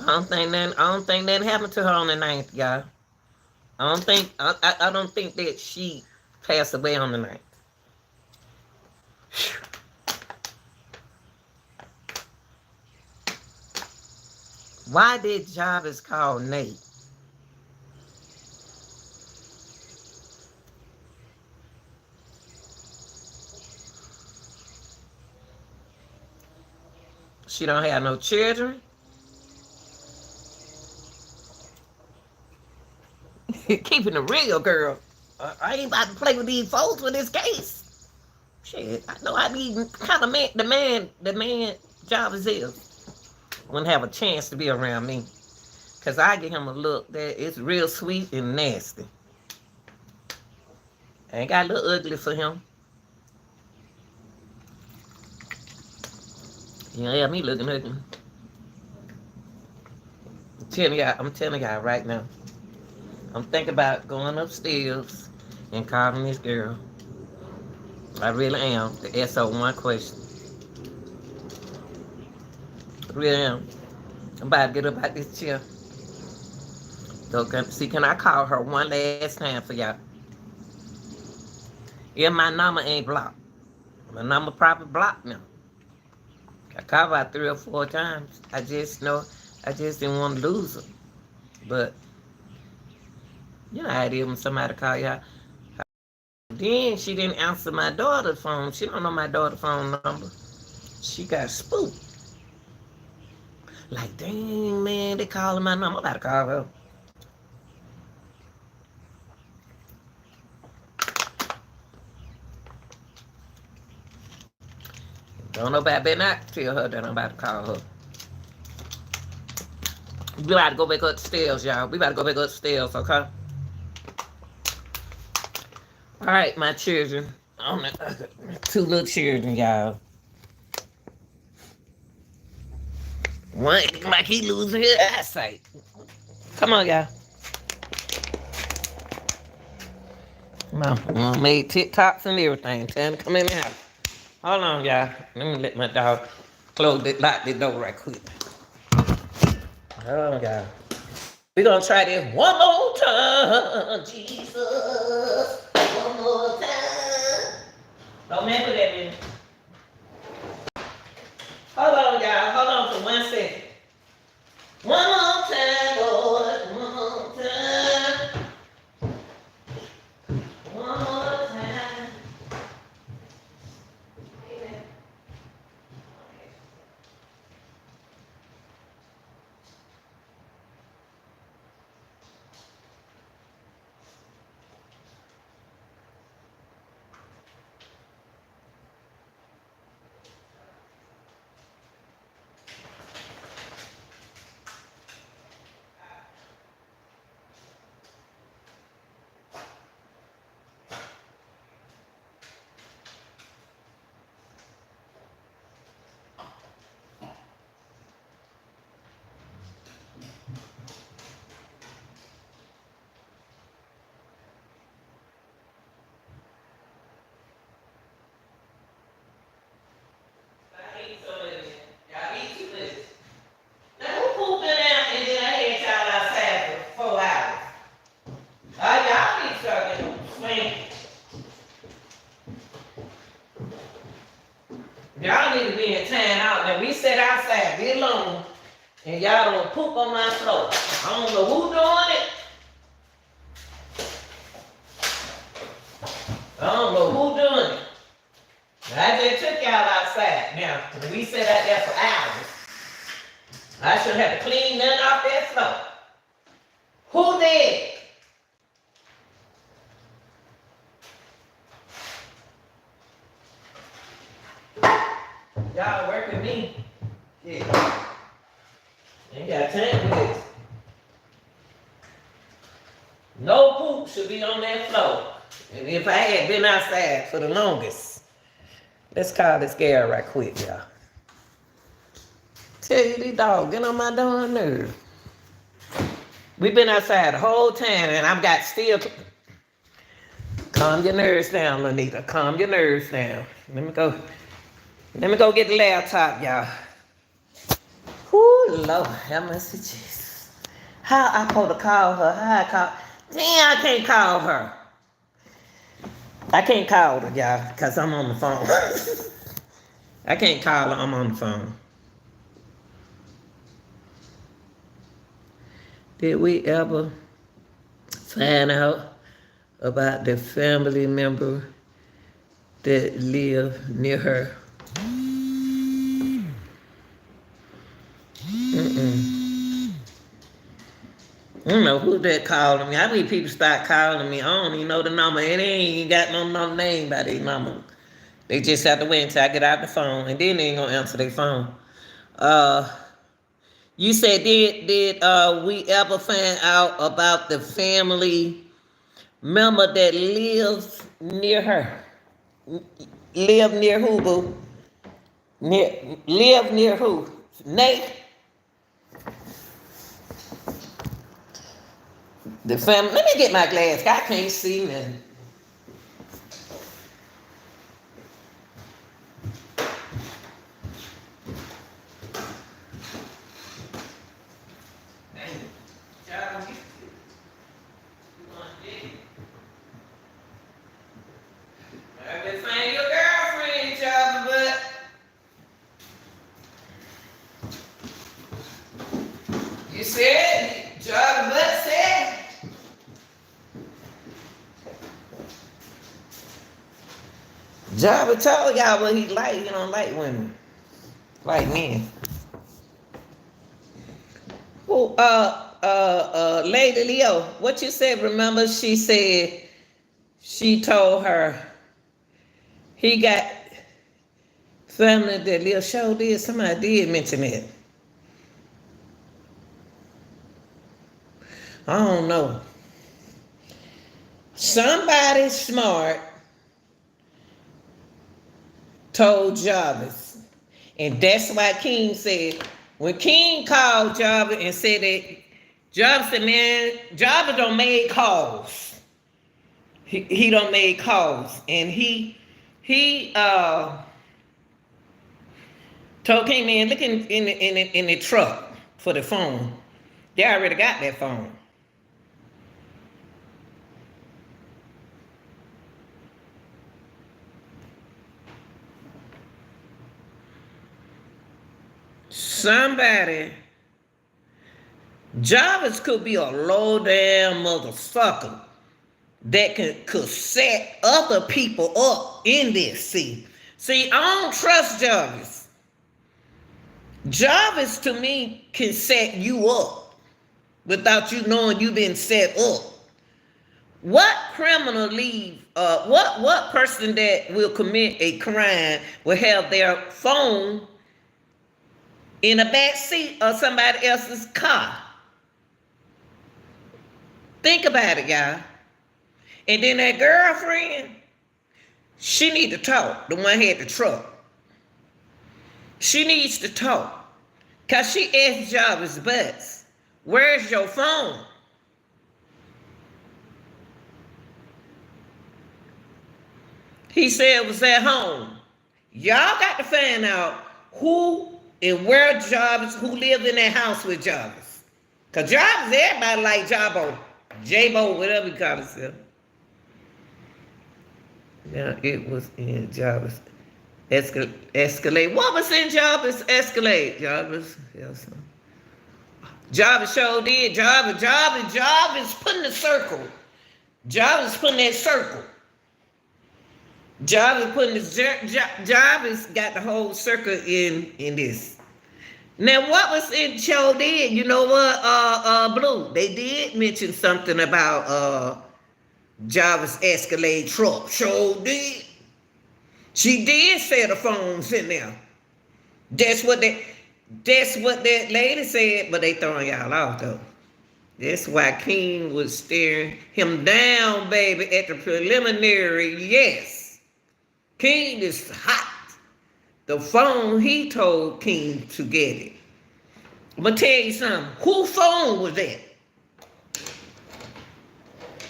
I don't think that happened to her on the 9th, y'all. I don't think that she passed away on the 9th. Why did Jarvis call Nate? She don't have no children. Keeping it real, girl. I ain't about to play with these folks with this case. Shit, I know I be kind of the man Jarvis is. Wouldn't have a chance to be around me. Because I give him a look that is real sweet and nasty. I ain't got a little ugly for him. Yeah, me looking ugly. I'm telling y'all right now. I'm thinking about going upstairs and calling this girl. I really am. To ask her one question. I really am. I'm about to get up out this chair. So, can I call her one last time for y'all? Yeah, my number ain't blocked. My number probably blocked now. I called about 3 or 4 times. I just didn't want to lose her. But you know how it is when somebody call y'all. Then she didn't answer my daughter's phone. She don't know my daughter's phone number. She got spooked. Like, dang, man, they calling my number. I'm about to call her. Don't nobody better not tell her that I'm about to call her. We about to go back upstairs, y'all. We about to go back upstairs, okay? All right, my children. 2 little children, y'all. One like he losing his eyesight. Come on, y'all. Mom made TikToks and everything. Tell him to come in the house. Hold on, y'all. Let me let my dog lock the door right quick. Hold on, y'all. We're gonna try this one more time. Jesus. One more time. Don't mess with that, baby. Hold on, y'all. Hold on for 1 second. One more time, Lord. One more time. One more time. Amen. Y'all need to be in time out there. We sit outside, be alone, and y'all don't poop on my floor. I don't know who doing it. I don't know who doing it. I just took y'all outside. Now, we sit out there for hours. I should have to clean nothing off that floor. Who did? Y'all work with me. Yeah. Ain't got time for this. No poop should be on that floor. And if I had been outside for the longest, let's call this girl right quick, y'all. Tell you these dogs get on my darn nerve. We've been outside the whole time and I've got still. Calm your nerves down, Lanita. Calm your nerves down. Let me go get the laptop, y'all. Ooh, Lord, have mercy, Jesus. How I supposed to call her? Damn, I can't call her. I can't call her, y'all, because I'm on the phone. I can't call her, I'm on the phone. Did we ever find out about the family member that lived near her? I don't know who that calling me. I mean, people start calling me. I don't even know the number. It ain't got no name by their number. They just have to wait until I get out the phone, and then they ain't gonna answer their phone. You said did we ever find out about the family member that lives near her? Live near who, boo? Live near who? Nate? The family. Let me get my glass. I can't see nothing. You said, John Butt said. Jabba told y'all what he like. He don't like women. Like men. Oh, Lady Leo, what you said, remember she said she told her he got family that Leo show did. Somebody did mention it. I don't know. Somebody smart told Jarvis. And that's why King said, when King called Jarvis and said that, Jarvis said, man, Jarvis don't make calls. He don't make calls, and he told came in looking in the truck for the phone. They already got that phone. Somebody, Jarvis could be a low down motherfucker that could set other people up in this. See, I don't trust Jarvis. Jarvis to me can set you up without you knowing you've been set up. What criminal leave? What person that will commit a crime will have their phone in the back seat of somebody else's car? Think about it, y'all. And then that girlfriend, she need to talk. The one had the truck. She needs to talk. Because she asked Jarvis Butts, where's your phone? He said it was at home. Y'all got to find out who and where Jarvis, who lived in that house with Jarvis. Because Jarvis, everybody like Jabo, J-Bo, whatever he called himself. Now, it was in Jarvis Escalade. What was in Jarvis Escalade? Jarvis, yes. Jarvis showed did. Jarvis putting the circle. Jarvis putting that circle. Jarvis putting this. Jarvis got the whole circle in this. Now, what was in show did? You know what, Blue? They did mention something about Jarvis Escalade truck. Show did. She did say the phone's in there. That's what that lady said, but they throwing y'all off though. That's why King was staring him down, baby, at the preliminary. Yes. King is hot. The phone, he told King to get it. I'm gonna tell you something. Whose phone was that?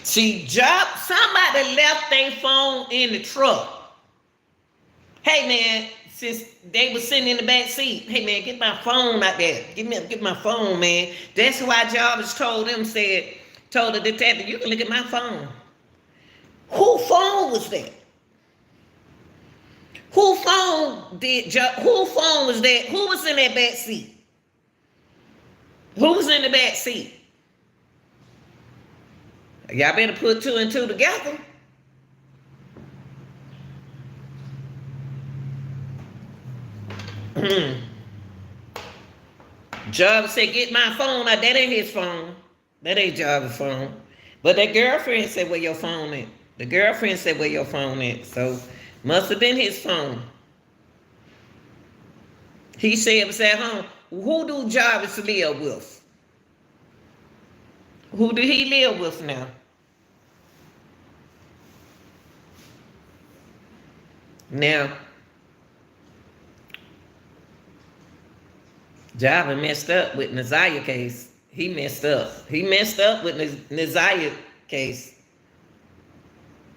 See, somebody left their phone in the truck. Hey man, since they was sitting in the back seat, hey man, get my phone out there. Get my phone, man. That's why Jarvis told the detective, you can look at my phone. Whose phone was that? Whose phone was that? Who was in that back seat? Who was in the back seat? Y'all better put two and two together. Jarvis said, get my phone out. That ain't his phone. That ain't Jarvis' phone. But that girlfriend said, where your phone at? The girlfriend said, where your phone at? So, must have been his phone. He said it was at home. Who do Jarvis live with? Who do he live with now? Now, Jarvis messed up with Naziah case. He messed up. He messed up with Naziah case.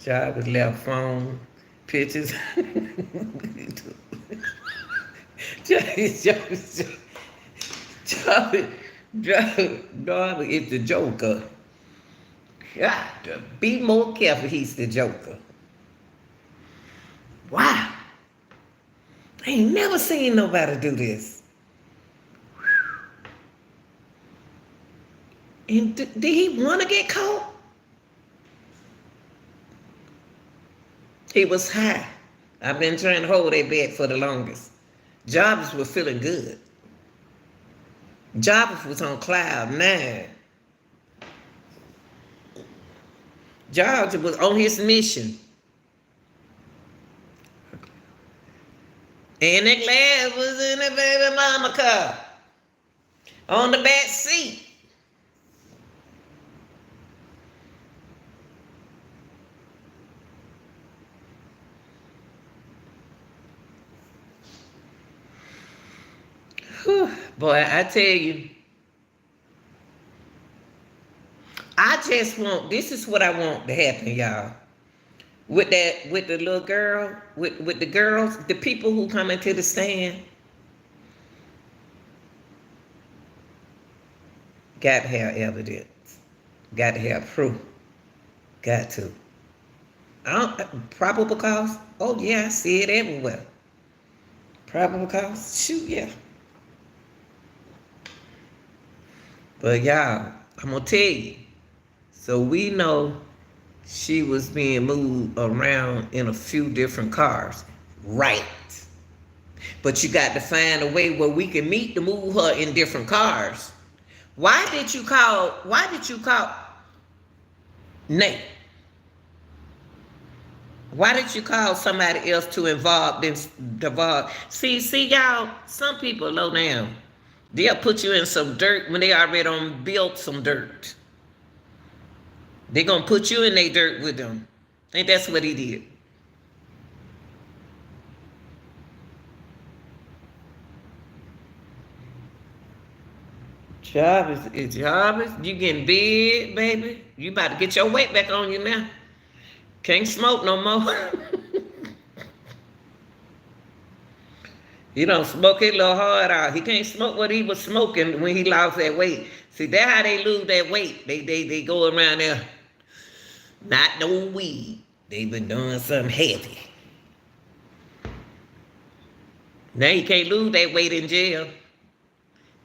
Jarvis left phone pictures. Jarvis is the Joker. Got to be more careful. He's the Joker. Wow. I ain't never seen nobody do this. And did he want to get caught? He was high. I've been trying to hold that bet for the longest. Jarvis was feeling good. Jarvis was on cloud 9. Jarvis was on his mission. And the glass was in the baby mama car. On the back seat. Whew. Boy, I tell you, this is what I want to happen, y'all. with the little girl, with the girls, the people who come into the stand, got to have evidence, got to have proof, got to. Probable cause? Oh yeah, I see it everywhere. Probable cause? Shoot, yeah. But y'all, I'm gonna tell you. So we know she was being moved around in a few different cars. Right. But you got to find a way where we can meet to move her in different cars. Why did you call Nate? Why did you call somebody else to involve this? See, y'all, some people low down. They'll put you in some dirt when they already done built some dirt. They're going to put you in their dirt with them. And that's what he did. Jarvis, you getting big, baby. You about to get your weight back on you now. Can't smoke no more. He don't smoke his little heart out. He can't smoke what he was smoking when he lost that weight. See, that's how they lose that weight. They go around there, not no weed. They been doing something heavy. Now he can't lose that weight in jail.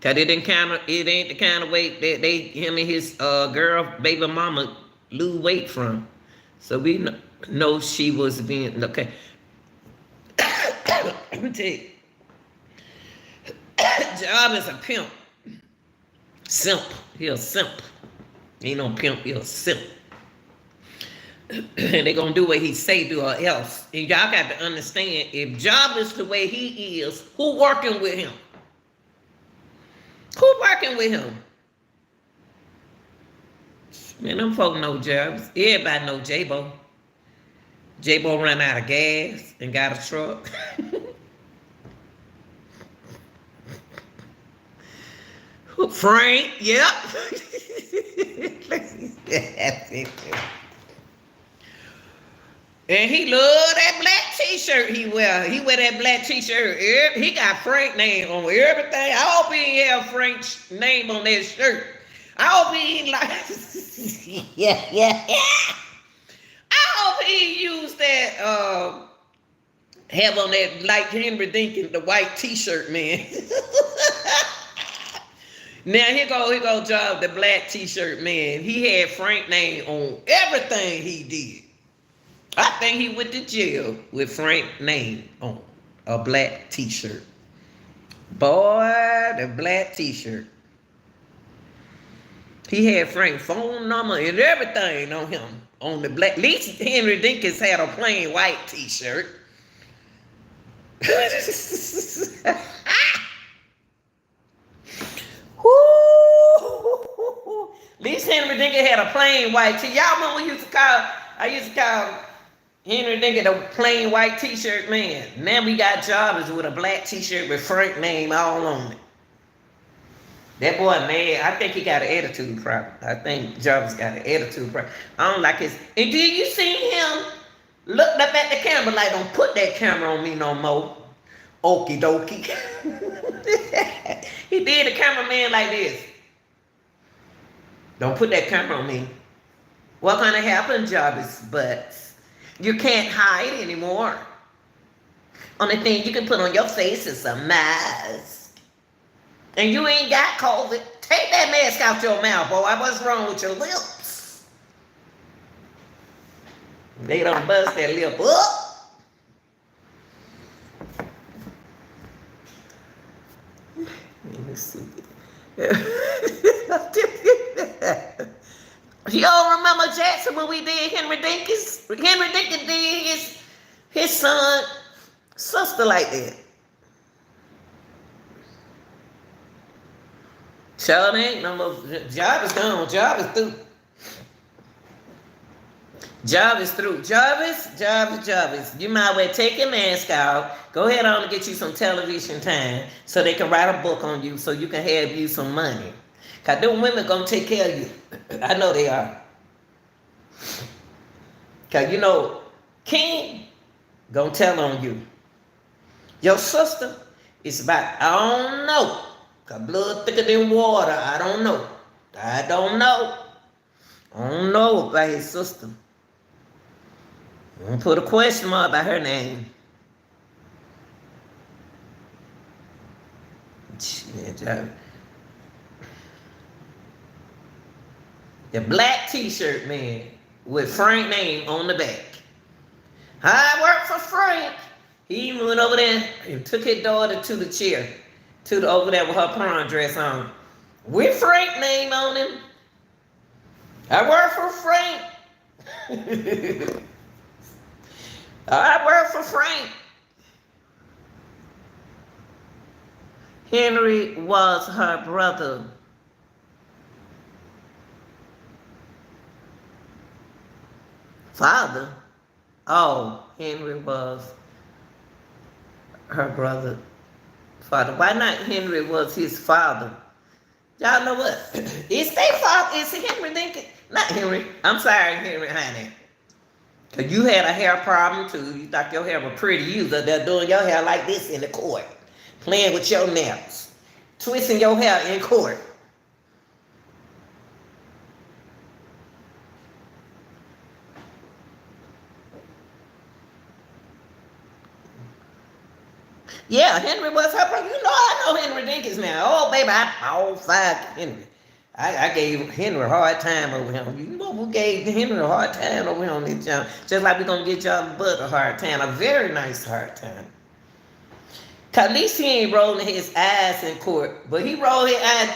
Cause it ain't the kind of weight that him and his girl, baby mama, lose weight from. So we know she was being, okay. Let me tell you. Job is a pimp. Simp. He a simp. He ain't no pimp, he a simp. And they gonna do what he say do or else. And y'all got to understand, if Job is the way he is, who working with him? Who working with him? Man, them folk know Jobs. Everybody know J-Bo. J-Bo run out of gas and got a truck. Frank, yep. And he love that black t-shirt he wear. He wear that black t-shirt. He got Frank name on everything. I hope he have Frank's name on that shirt. I hope he ain't like yeah. I hope he used that have on that like Henry Dinkins, the white t-shirt, man. Now here go Job, the black t-shirt man. He had Frank name on everything he did. I think he went to jail with Frank name on a black t-shirt. Boy, the black t-shirt. He had Frank's phone number and everything on him. On the black. At least Henry Dinkins had a plain white t-shirt. At least Henry Dinkins had a plain white t-shirt. Y'all remember I used to call Henry Dinkins a plain white t-shirt man. Now we got Jarvis with a black t-shirt with Frank name all on it. That boy mad. I think he got an attitude problem. I think Jarvis got an attitude problem. I don't like his. And did you see him looked up at the camera like, don't put that camera on me no more. Okie dokie. He did the cameraman like this. Don't put that camera on me. What gonna happen, Jarvis? But you can't hide anymore. Only thing you can put on your face is a mask. And you ain't got COVID. Take that mask out your mouth, boy. What's wrong with your lips? They don't bust that lip up. Let me see. Y'all remember Jackson when we did Henry Dinkins? Henry Dinkins did his son, sister like that. Sure ain't no more. Job is gone. Job is through. Job is through. Jarvis. You might well take your mask off. Go ahead on and get you some television time so they can write a book on you so you can have you some money. Because them women going to take care of you. I know they are. Because, you know, King gonna tell on you. Your sister is about, I don't know. Got blood thicker than water. I don't know. I don't know. I don't know about his sister. I'm gonna put a question mark by her name. The black t-shirt man with Frank name on the back. I work for Frank. He went over there and took his daughter to the chair, over there with her prom dress on, with Frank name on him. I work for Frank. I work for Frank. Henry was her brother. Father? Oh, Henry was her brother. Father. Why not Henry was his father? Y'all know what? It's their father. It's Henry Lincoln. Not Henry. I'm sorry, Henry Honey. Because you had a hair problem too. You thought your hair was pretty. You was there doing your hair like this in the court. Playing with your nails. Twisting your hair in court. Yeah, Henry was her brother. You know I know Henry Dinkins now. Oh, baby, I fired Henry. I gave Henry a hard time over him. You know who gave Henry a hard time over him on this job? Just like we're going to get y'all Bud a hard time. A very nice hard time. Cause at least he ain't rolling his eyes in court. But he rolled his eyes,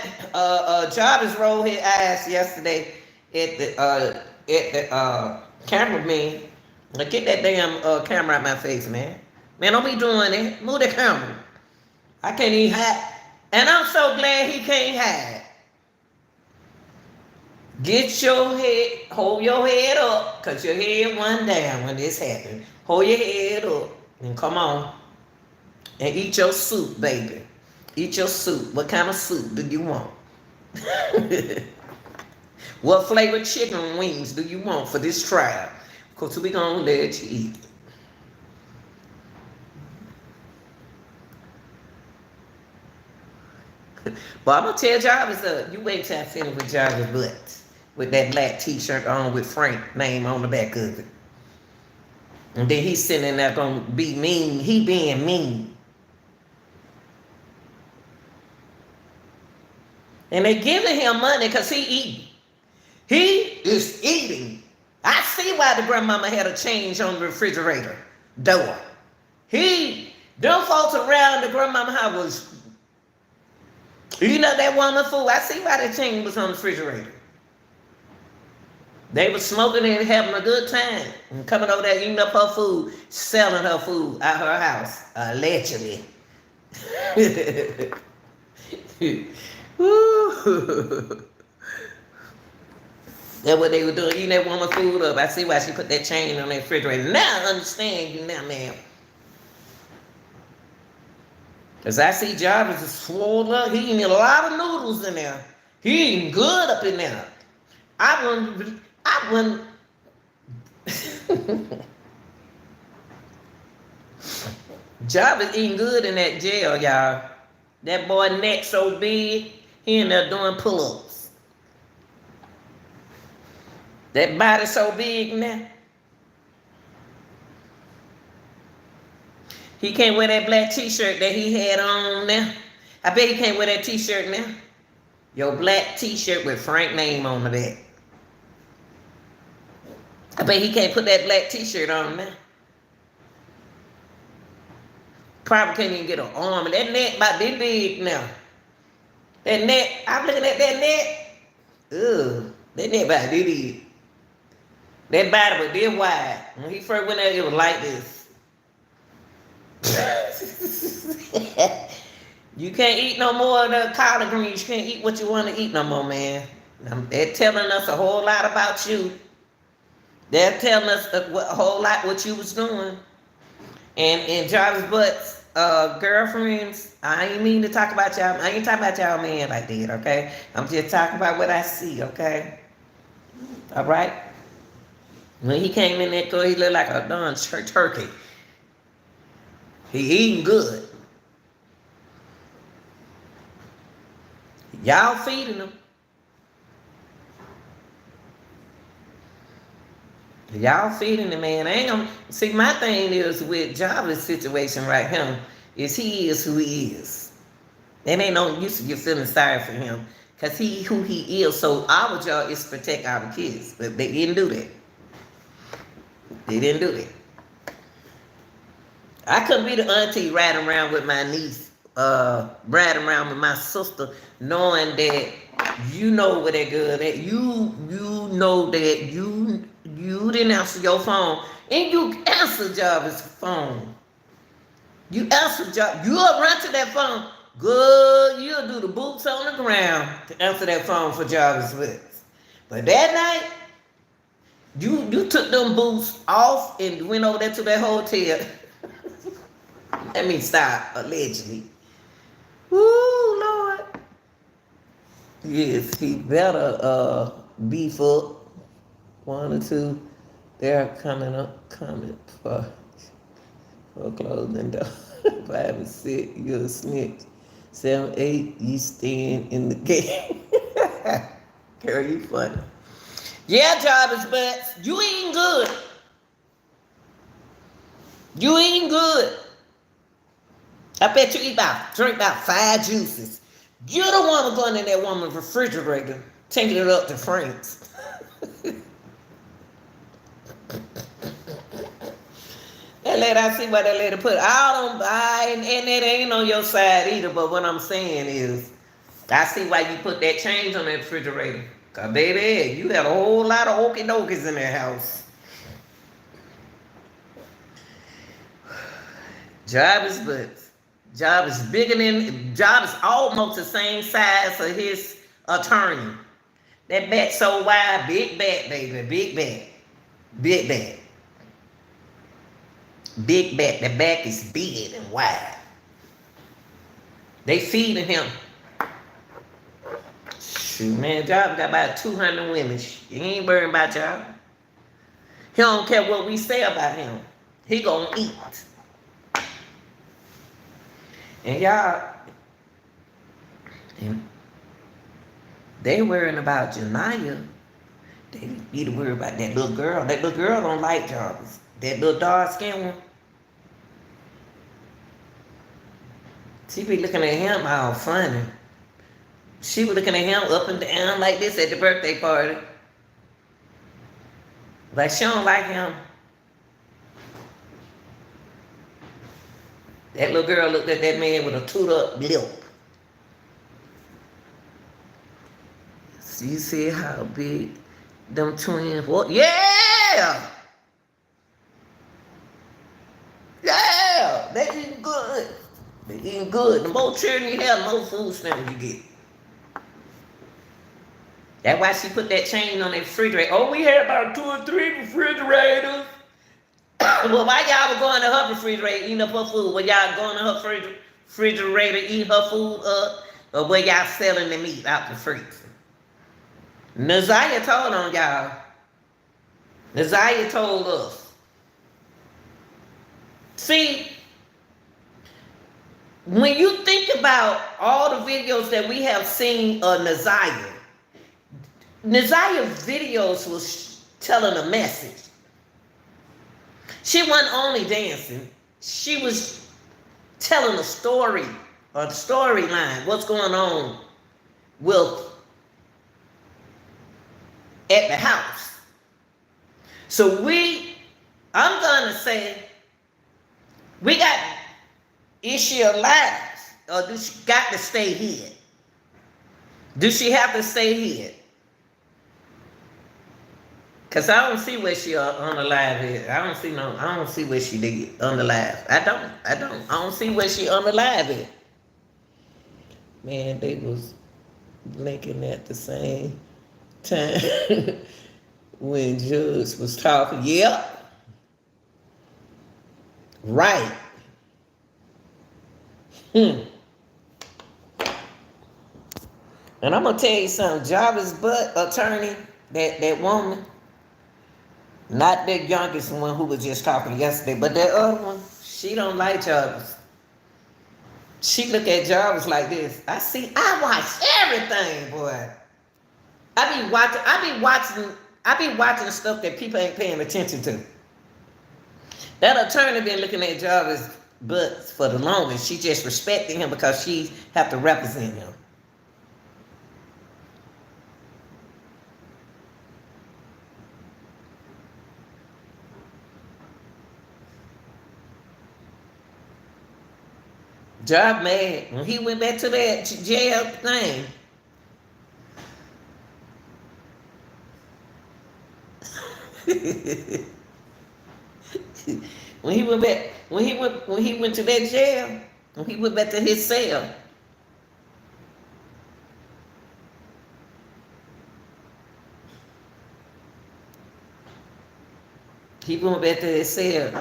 Jarvis rolled his eyes yesterday at the cameraman. Like, get that damn camera out my face, man. Man, don't be doing it. Move the camera. I can't even hide. And I'm so glad he can't hide. Get your head, hold your head up, because your head went down when this happened. Hold your head up and come on. And eat your soup, baby. Eat your soup. What kind of soup do you want? What flavored chicken wings do you want for this trial? Because we're going to let you eat. But I'm going to tell Jarvis, you wait till I finish with Jarvis' butt. With that black t-shirt on with Frank name on the back of it. And then he's sitting there going to be mean. He being mean. And they giving him money because he eating. He is eating. I see why the grandmama had a change on the refrigerator door. Them folks around the grandmama house was, you know that woman food. I see why the change was on the refrigerator. They were smoking and having a good time. And coming over there eating up her food, selling her food at her house, allegedly. That's what they were doing, eating that woman food up. I see why she put that chain on that refrigerator. Now I understand you now, ma'am. Because I see Jarvis is swole up. He eating a lot of noodles in there. He eating good up in there. I wouldn't. Jarvis eating good in that jail, y'all. That boy neck so big, he in there doing pull-ups. That body so big now. He can't wear that black t-shirt that he had on now. I bet he can't wear that t-shirt now. Your black t-shirt with Frank name on the back. I bet he can't put that black t-shirt on now. Probably can't even get an arm. And that neck about this big now. That neck, I'm looking at that neck. Ugh, that neck about this big. That body was this wide. When he first went there, it was like this. You can't eat no more of the collard greens. You can't eat what you want to eat no more, man. They're telling us a whole lot about you. They're telling us a whole lot what you was doing. And Jarvis Butt's girlfriends, I ain't mean to talk about y'all. I ain't talking about y'all man like that, okay? I'm just talking about what I see, okay? All right? When he came in that door, he looked like a darn turkey. He eating good. Y'all feeding him. Y'all feeding the man. I ain't gonna see. My thing is with Java's situation right here is he is who he is. And ain't no use of you feeling sorry for him because he who he is. So our job is to protect our kids, but they didn't do that. They didn't do that. I couldn't be the auntie riding around with my niece, riding around with my sister, knowing that you know where they're good at. You know that you didn't answer your phone, and you answer Jarvis' phone. You answer Jarvis. You'll run to that phone. Good. You'll do the boots on the ground to answer that phone for Jarvis with. But that night, you took them boots off and went over there to that hotel. Let me stop, allegedly. Woo, Lord. Yes, he better beef up. 1 or 2. They're coming for closing door. 5 and 6, you're a snitch. 7, 8, you stand in the game. Girl, you funny. Yeah, Jarvis Butts, you eating good. You eating good. I bet you drink about 5 juices. You're the one who's going in that woman's refrigerator, taking it up to France. That lady, I see why that lady put. I don't buy, and it ain't on your side either. But what I'm saying is, I see why you put that change on that refrigerator. Cause baby, you had a whole lot of okie dokies in that house. Jarvis Butts. Jarvis bigger than Jarvis, almost the same size of his attorney. That back so wide, big back, baby, big back, big back, big back. The back is big and wide. They feeding him. Shoot, man, Jarvis got about 200 women. He ain't worrying about y'all. He don't care what we say about him. He gonna eat. And y'all, they worrying about Janiyah. They need to worry about that little girl. That little girl don't like Jarvis. That little dark skin one. She be looking at him all funny. She was looking at him up and down like this at the birthday party. Like she don't like him. That little girl looked at that man with a toot-up lip. So you see how big them twins were? Yeah! Yeah! They eating good. They eating good. The more children you have, the more food stamps you get. That's why she put that chain on that refrigerator. Oh, we had about 2 or 3 refrigerators. Well, why y'all were going to her refrigerator eating up her food? Were y'all going to her refrigerator eating her food up? Or were y'all selling the meat out the freezer? Naziah told on y'all. Naziah told us. See, when you think about all the videos that we have seen of Naziah's videos was telling a message. She wasn't only dancing. She was telling a story, or the storyline, what's going on with at the house. So I'm going to say, we got, is she alive? Or does she got to stay here? Does she have to stay here? Cause I don't see where she unalive is. I don't see where she did unalive. I don't see where she unalive is. Man, they was blinking at the same time when Judge was talking. Yep. Right. And I'm gonna tell you something. Jarvis Butt attorney, that woman. Not the youngest one who was just talking yesterday, but that other one, she don't like Jarvis. She look at Jarvis like this. I watch everything, boy. I be watching stuff that people ain't paying attention to. That attorney been looking at Jarvis but for the longest. She just respected him because she have to represent him. Jarvis mad when he went back to that jail thing. When he went to that jail, when he went back to his cell, he went back to his cell,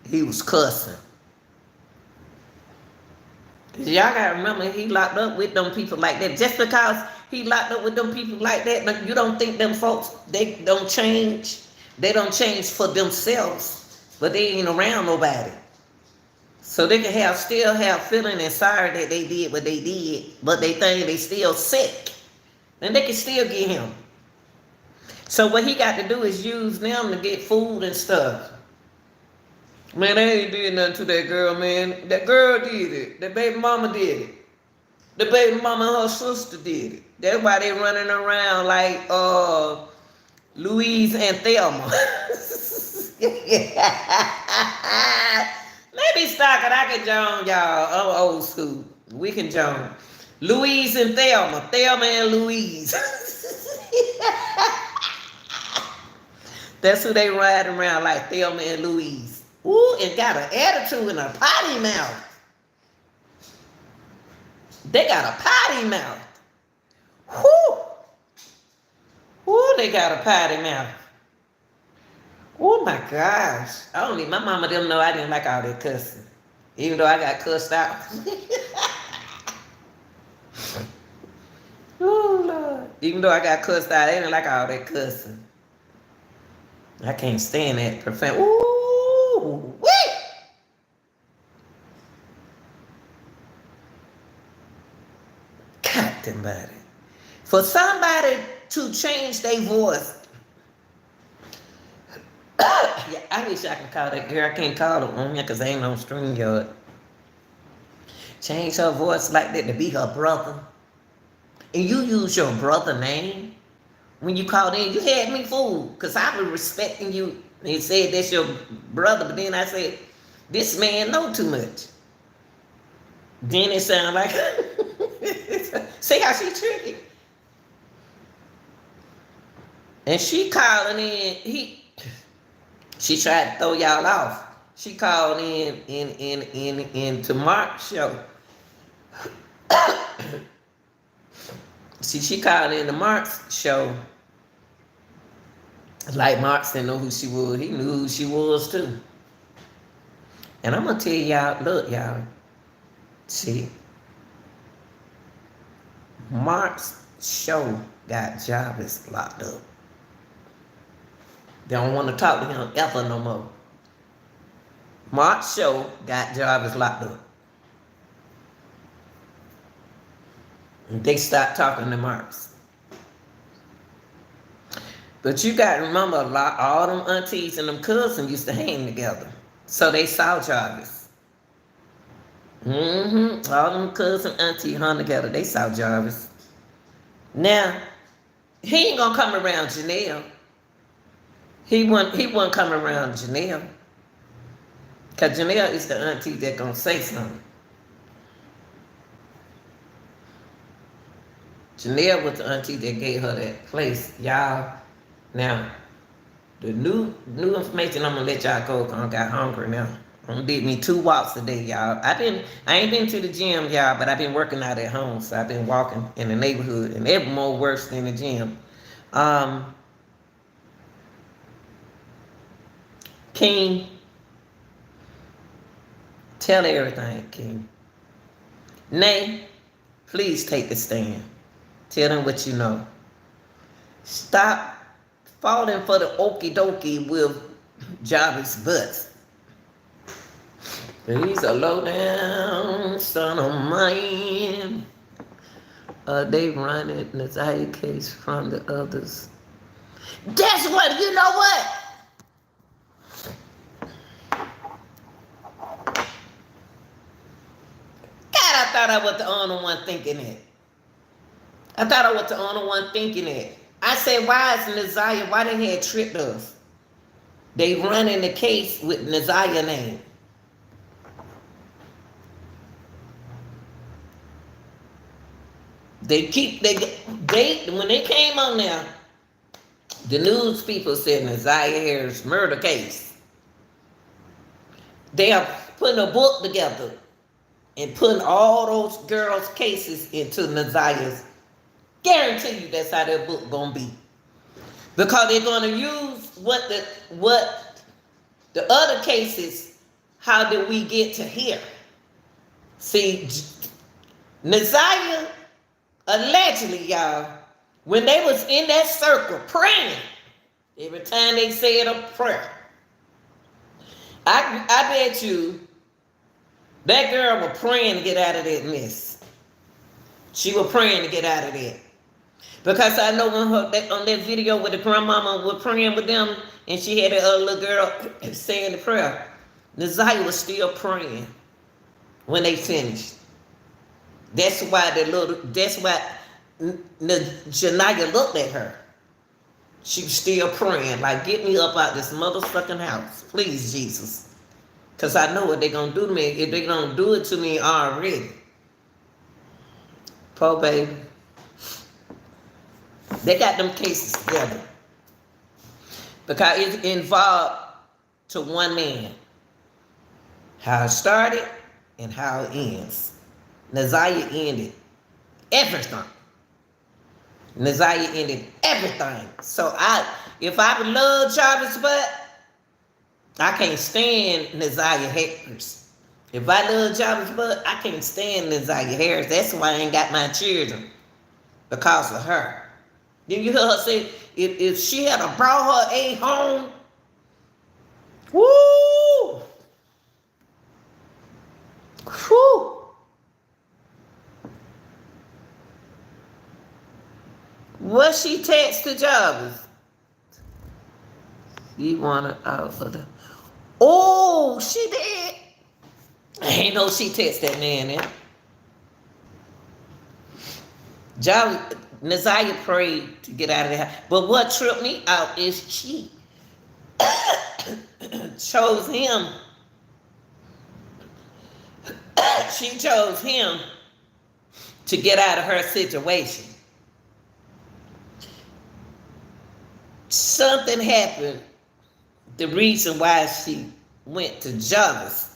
he was cussing. Y'all gotta remember, he locked up with them people like that. Just because he locked up with them people like that, you don't think them folks, they don't change. They don't change for themselves, but they ain't around nobody. So they can still have feeling and sorry that they did what they did, but they think they still sick. And they can still get him. So what he got to do is use them to get food and stuff. Man, they ain't did nothing to that girl, man. That girl did it. The baby mama did it. The baby mama and her sister did it. That's why they running around like Louise and Thelma. Maybe stock it. I can join y'all. I'm old school. We can join. Louise and Thelma. Thelma and Louise. That's who they riding around like, Thelma and Louise. Ooh, and got an attitude and a potty mouth. They got a potty mouth. Whoo! Whoo, they got a potty mouth. Oh my gosh. My mama didn't know I didn't like all that cussing. Even though I got cussed out. Oh Lord. Even though I got cussed out, I didn't like all that cussing. I can't stand that profound. Ooh, wait. God body. For somebody to change their voice. Yeah, I wish I could call that girl. I can't call her on here because I ain't on StreamYard. Change her voice like that to be her brother. And you use your brother name. When you called in, you had me fooled because I was respecting you and said that's your brother. But then I said, this man know too much. Then it sounded like, see how she tricky? And she calling in, she tried to throw y'all off. She called in to Mark's show. See, she called in to Mark's show. Like Mark didn't know who she was. He knew who she was too. And I'm gonna tell y'all, look, y'all. See, Mark's show got Jarvis locked up. They don't want to talk to him ever no more. Mark's show got Jarvis locked up. And they stopped talking to Marks. But you got to remember, all them aunties and them cousins used to hang together. So they saw Jarvis. All them cousins and aunties hung together. They saw Jarvis. Now, he ain't going to come around Janelle. He wasn't coming around Janelle. Because Janelle is the auntie that going to say something. Janelle was the auntie that gave her that place. Y'all, now, the new information, I'm going to let y'all go because I got hungry now. I'm going to did me 2 walks a day, y'all. I ain't been to the gym, y'all, but I've been working out at home. So I've been walking in the neighborhood, and they're more worse than the gym. King, tell everything, King. Nay, please take the stand. Tell them what you know. Stop falling for the okie dokie with Jarvis Butts. He's a low down son of mine. They running Naziah case from the others. That's what, you know what? God, I thought I was the only one thinking it. I thought I was the only one thinking it. I said, why is Naziah, why they had tricked us? They running the case with Naziah name. They when they came on there, the news people said Naziah Harris murder case. They are putting a book together and putting all those girls' cases into Naziah's. Guarantee you that's how that book gonna be. Because they're gonna use what the other cases, how did we get to here? See, Naziah, allegedly, y'all, when they was in that circle praying, every time they said a prayer, I bet you that girl was praying to get out of that mess. She was praying to get out of that. Because I know when on that video where the grandmama was praying with them and she had a little girl saying the prayer, Naziah was still praying when they finished. That's why Janiyah looked at her. She was still praying, like, get me up out this motherfucking house. Please, Jesus. Because I know what they're going to do to me if they're going to do it to me already. Poor baby. They got them cases together. Because it's involved to one man. How it started and how it ends. Naziah ended everything. Naziah ended everything. So if I would love Jarvis Butt, I can't stand Naziah Harris. If I love Jarvis Butt, I can't stand Naziah Harris. That's why I ain't got my children. Because of her. Then you hear her say, if she had brought her A home, woo! Whew! What she text to Jarvis? She wanted out of the... Oh, she did. I ain't know she text that man then. Jarvis, Naziah prayed to get out of the house. But what tripped me out is she chose him. She chose him to get out of her situation. Something happened. The reason why she went to Jarvis.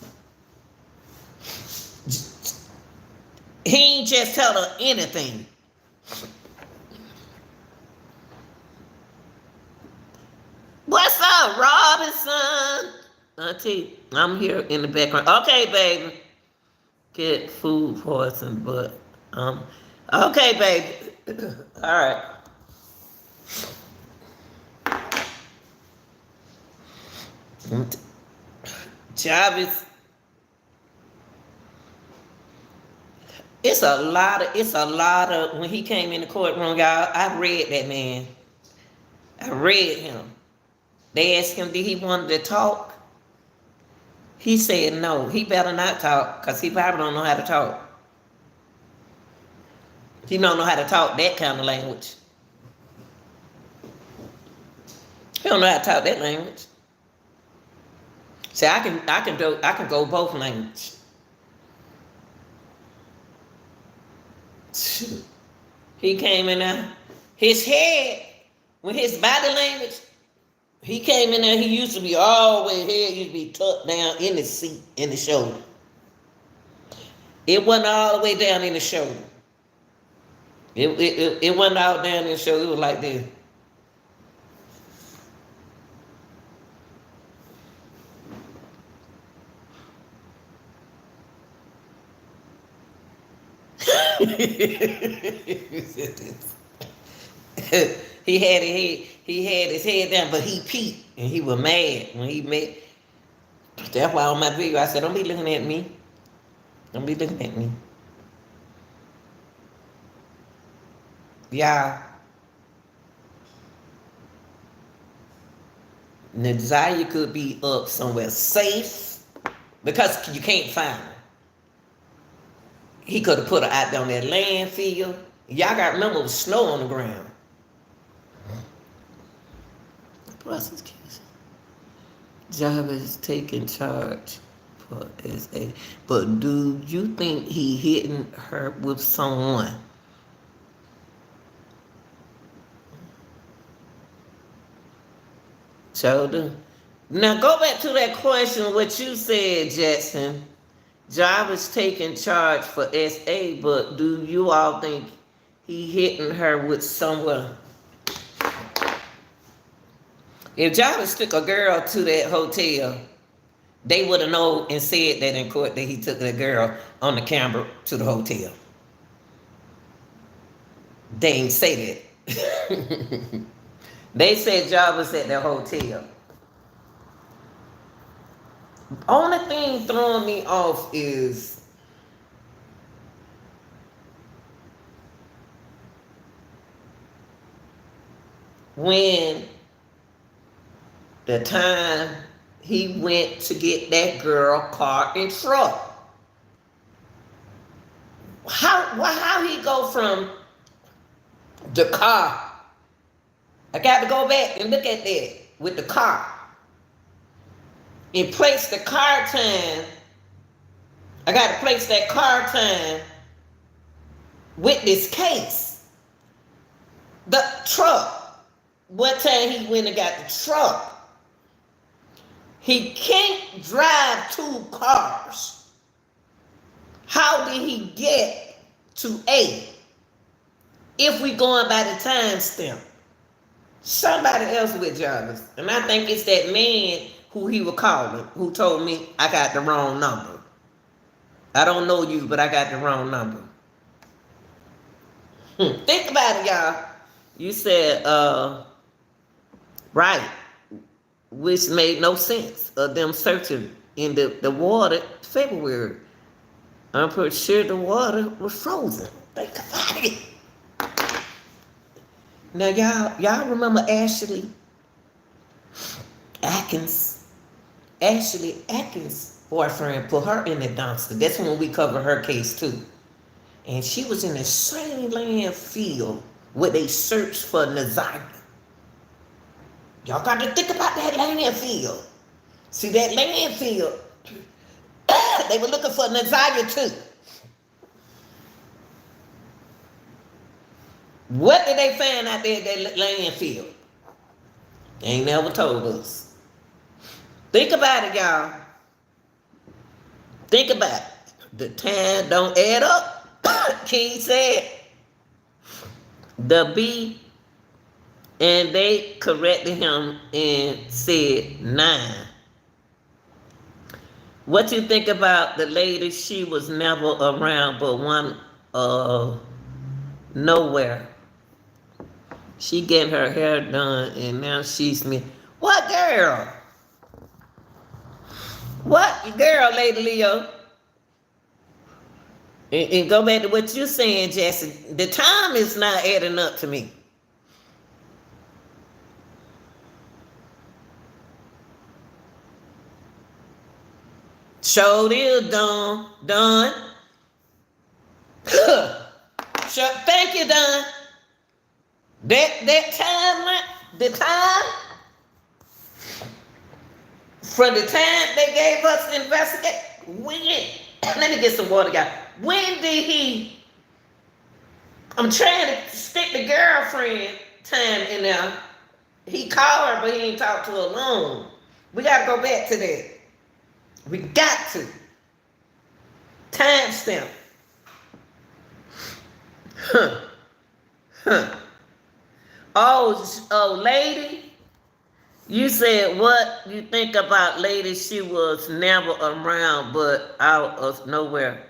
He ain't just tell her anything. What's up, Robinson? Auntie, I'm here in the background. Okay, baby. Get food poison, but okay, baby. All right. Jarvis. It's a lot of when he came in the courtroom, y'all. I read that man. I read him. They asked him, did he want to talk? He said no. He better not talk, because he probably don't know how to talk. He don't know how to talk that kind of language. He don't know how to talk that language. See, I can go both languages. He came in there. His head, with his body language, he came in there, he used to be all the way, head used to be tucked down in the seat, in the shoulder. It wasn't all the way down in the shoulder. It wasn't all down in the shoulder, it was like this. he had his head down, but he peeped and he was mad when he met. That's why on my video I said, don't be looking at me. Don't be looking at me. Y'all. Nazaria could be up somewhere safe because you can't find her. He could have put her out there on that landfill. Y'all got to remember it was snow on the ground. Prosecution. Job is taking charge for SA. But do you think he hitting her with someone? So do. Now go back to that question, what you said, Jackson. Job is taking charge for SA, but do you all think he hitting her with someone? If Jarvis took a girl to that hotel, they would have known and said that in court that he took the girl on the camera to the hotel. They ain't say that. They said Jarvis at the hotel. Only thing throwing me off is when the time he went to get that girl car and truck. How he go from the car? I got to go back and look at that with the car. And place the car time. I got to place that car time with this case. The truck. What time he went and got the truck? He can't drive two cars. How did he get to A? If we going by the time stamp. Somebody else with Jarvis. And I think it's that man who he was calling, who told me I got the wrong number. I don't know you, but I got the wrong number. Think about it, y'all. You said, right, which made no sense of them searching in the water February. I'm pretty sure the water was frozen. Think about it. Now, y'all remember Ashley Atkins? Ashley Atkins' boyfriend put her in the dumpster. That's when we covered her case too. And she was in the same landfill where they searched for Nazaria. Y'all got to think about that landfill. See that landfill? They were looking for Nazaria too. What did they find out there at that landfill? They ain't never told us. Think about it, y'all. Think about it. The time don't add up. King said the B, and they corrected him and said 9. What you think about the lady? She was never around but one nowhere. She getting her hair done and now she's me. What girl? What girl, Lady Leo? And go back to what you're saying, Jesse. The time is not adding up to me. Showed is done. Thank you, Don. That time, the time, from the time they gave us to investigate, when, let me get some water, guys. When did he, I'm trying to stick the girlfriend time in there. He called her, but he ain't talked to her long. We got to go back to that. We got to. Timestamp. Oh, lady, you said what you think about lady? She was never around but out of nowhere.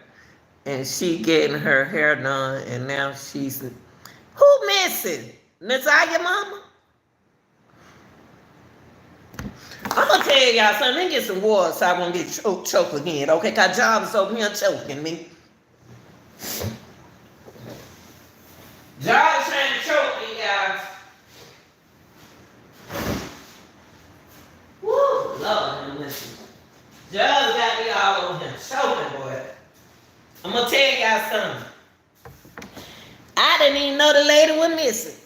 And she getting her hair done and now she's, who missing? Natalia mama? I'm gonna tell y'all something. Let me get some water so I won't get choked again, okay? Cause Job is over here choking me. Job is trying to choke me, guys. Woo, Lord, listen. Job got me all over here choking, boy. I'm gonna tell y'all something. I didn't even know the lady was missing.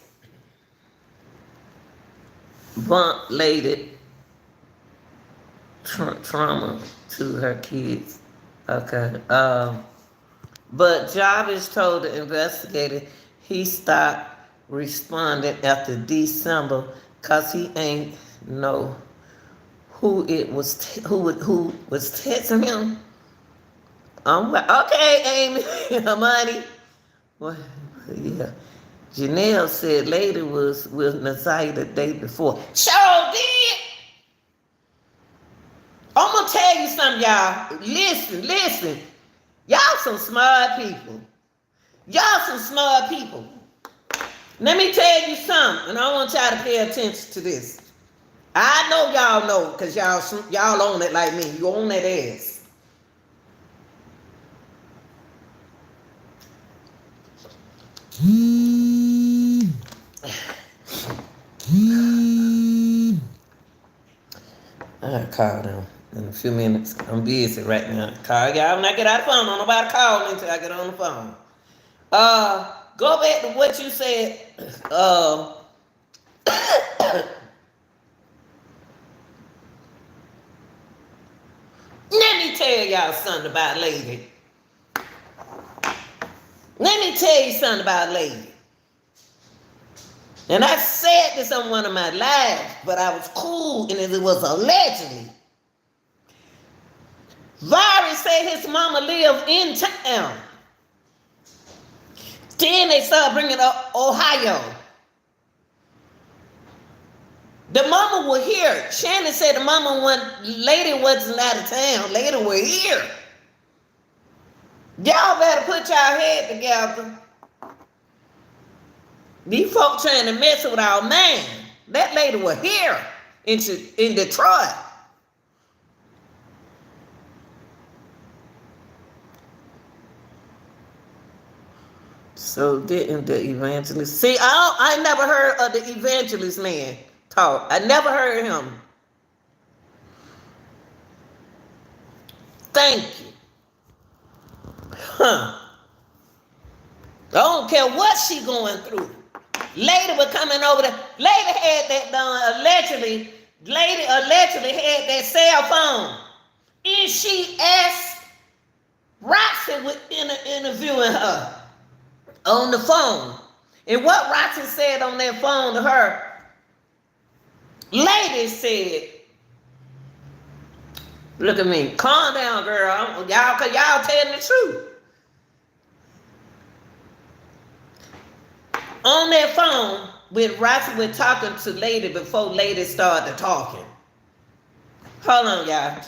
Bump lady trauma to her kids. Okay. But Jarvis told the investigator he stopped responding after December because he ain't know who was texting him. I'm like, okay, Amy, money. Well, yeah. Janelle said lady was with Nazaya the day before. Sure did. I'm gonna tell you something, y'all. Listen. Y'all some smart people. Y'all some smart people. Let me tell you something, and I want y'all to pay attention to this. I know y'all know, because y'all own it like me. You own that ass. I gotta call them in a few minutes. I'm busy right now. Call y'all when I get out of the phone. Don't nobody call me until I get on the phone. Go back to what you said. Let me tell y'all something about lady. Let me tell you something about lady. And I said this on one of my lives, but I was cool, and it was allegedly. Vari said his mama lived in town. Then they started bringing up Ohio. The mama was here. Shannon said the lady wasn't out of town. Lady was here. Y'all better put y'all head together. These folks trying to mess with our man. That lady was here in Detroit. So didn't the evangelist see? I never heard of the evangelist man talk. I never heard him. Thank you. Huh. I don't care what she going through. Lady was coming over there. Lady had that done allegedly. Lady allegedly had that cell phone. And she asked Roxy in interviewing her on the phone. And what Roxy said on that phone to her, lady said, look at me, calm down, girl. Y'all telling the truth. On that phone, when Roxy was talking to lady before lady started talking. Hold on, y'all.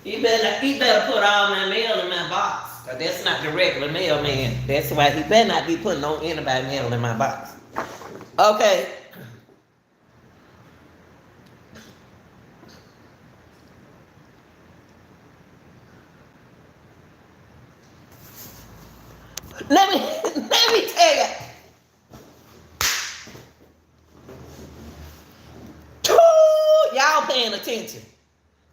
He better put all my mail in my box. Cause that's not the regular mailman. That's why he better not be putting on anybody mail in my box. Okay. Let me tell you. Y'all paying attention.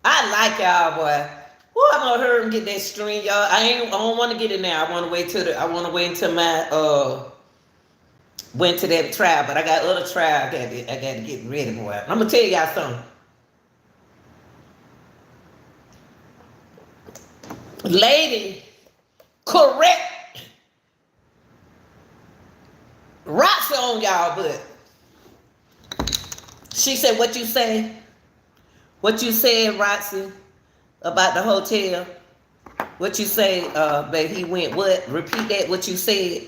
I like y'all, boy. Well, I'm gonna hurry and get that string, y'all. I don't want to get it now. I want to wait until my went to that trial, but I got other trial. I got to get ready, boy. I'm gonna tell y'all something. Lady, correct. Rocks on y'all, but she said, "What you say? What you said, Roxy, about the hotel? What you say, babe, he went what? Repeat that, what you said."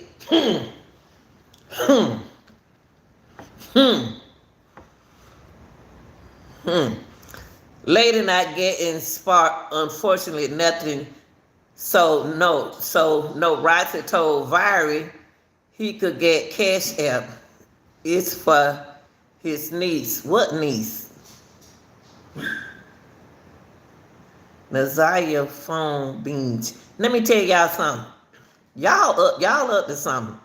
Lady not getting spark, unfortunately, nothing. So no, Roger told Viri he could get cash app. It's for his niece. What niece? Nazaya phone beans. Let me tell y'all something. Y'all up to something.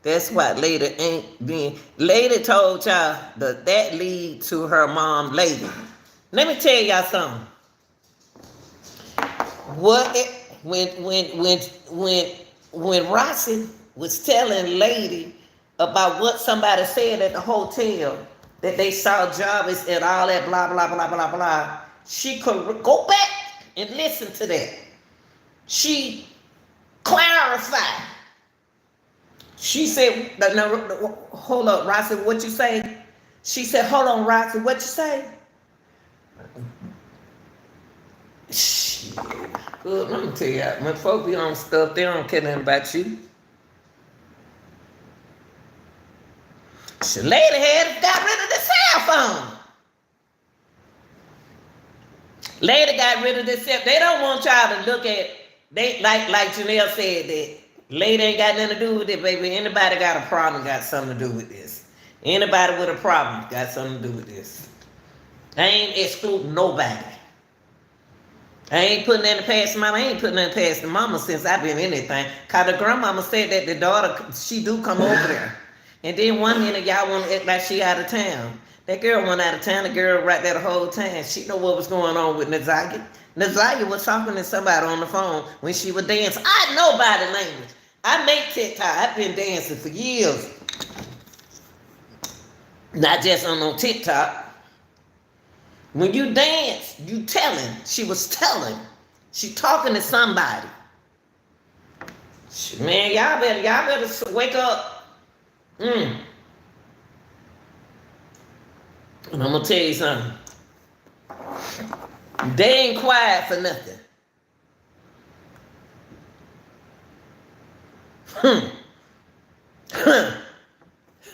That's why Lady ain't being. Lady told y'all that lead to her mom Lady. Let me tell y'all something. What it, when Rossi was telling Lady about what somebody said at the hotel that they saw Jarvis and all that blah blah blah blah blah, she could go back and listen to that. She clarified. She said, no, hold up, Rossi, what you say? She said, hold on, Rossi, what you say? Shit. Good, let me tell you, when folks be on stuff, they don't care nothing about you. She lady had got rid of the cell phone. Lady got rid of the cell. They don't want y'all to look at, they like Janelle said that lady ain't got nothing to do with it, baby. Anybody got a problem got something to do with this. Anybody with a problem got something to do with this. I ain't excluding nobody. I ain't putting nothing past the mama. I ain't putting nothing past the mama since I've been in anything. Cause the grandmama said that the daughter, she do come over there. And then one minute y'all want to act like she out of town. That girl went out of town. The girl right there the whole time. She know what was going on with Nazaya. Nazaya was talking to somebody on the phone when she was dancing. I know body language. I make TikTok. I've been dancing for years. Not just on no TikTok. When you dance, you telling. She was telling. She talking to somebody. Man, y'all better wake up. And I'm gonna tell you something. They ain't quiet for nothing.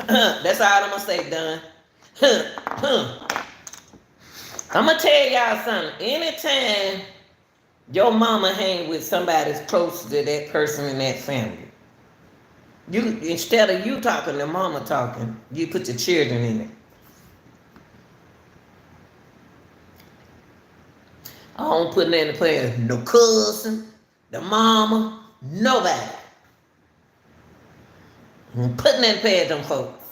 That's all I'm gonna say, done. I'm gonna tell y'all something. Anytime your mama hang with somebody that's close to that person in that family, you instead of you talking to mama talking, you put your children in it. I don't put nothing in place. No cousin, the mama, nobody. I'm putting nothing past them folks.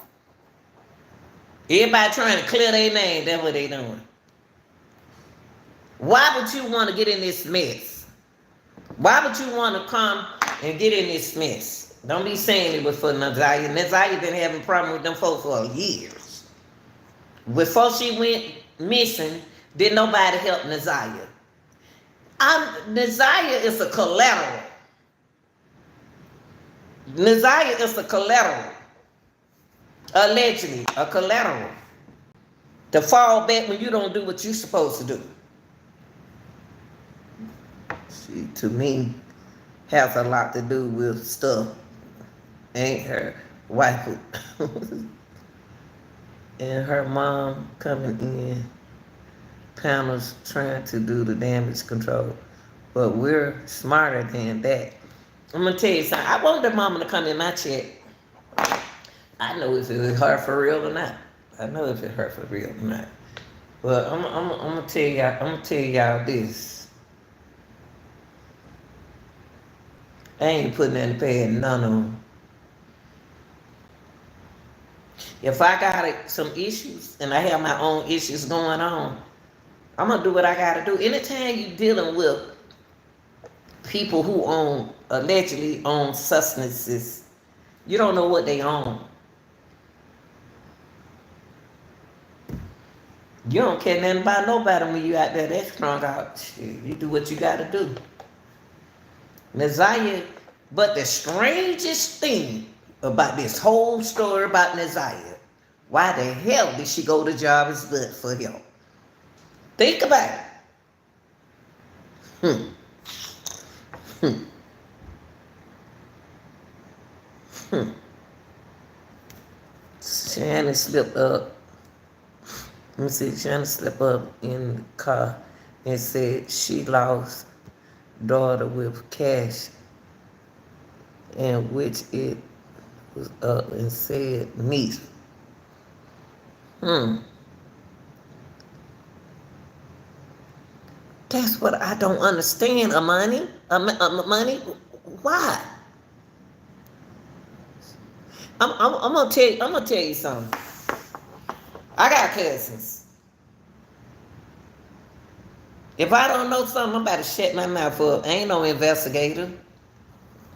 Everybody trying to clear their name, that's what they doing. Why would you want to get in this mess? Why would you want to come and get in this mess? Don't be saying it was for Nazaya. Nazaya been having a problem with them folks for years. Before she went missing, did nobody help Nazaya? Nazaya is a collateral. Nazaya is a collateral. Allegedly, a collateral. To fall back when you don't do what you're supposed to do. She, to me, has a lot to do with stuff. Ain't her wife and her mom coming in panels trying to do the damage control. But we're smarter than that. I'm gonna tell you something. I want the mama to come in my check. I know if it was her for real or not. I know if it's her for real or not. But I'm gonna tell y'all. I'm gonna tell y'all this. I ain't putting any pay in none of them. If I got some issues and I have my own issues going on, I'm gonna do what I gotta do. Anytime you dealing with people who allegedly own substances, you don't know what they own. You don't care nothing about nobody when you out there that strung out. Shit, you do what you gotta do. Nazaya, but the strangest thing about this whole story about Nazaya, why the hell did she go to Jarvis' butt for help? Think about it. Shannon slipped up. Let me see, Janet slept up in the car and said she lost daughter with cash, and which it was up and said niece. That's what I don't understand, Amani. Money, why? I'm gonna tell you. I'm gonna tell you something. I got cousins. If I don't know something, I'm about to shut my mouth up. I ain't no investigator.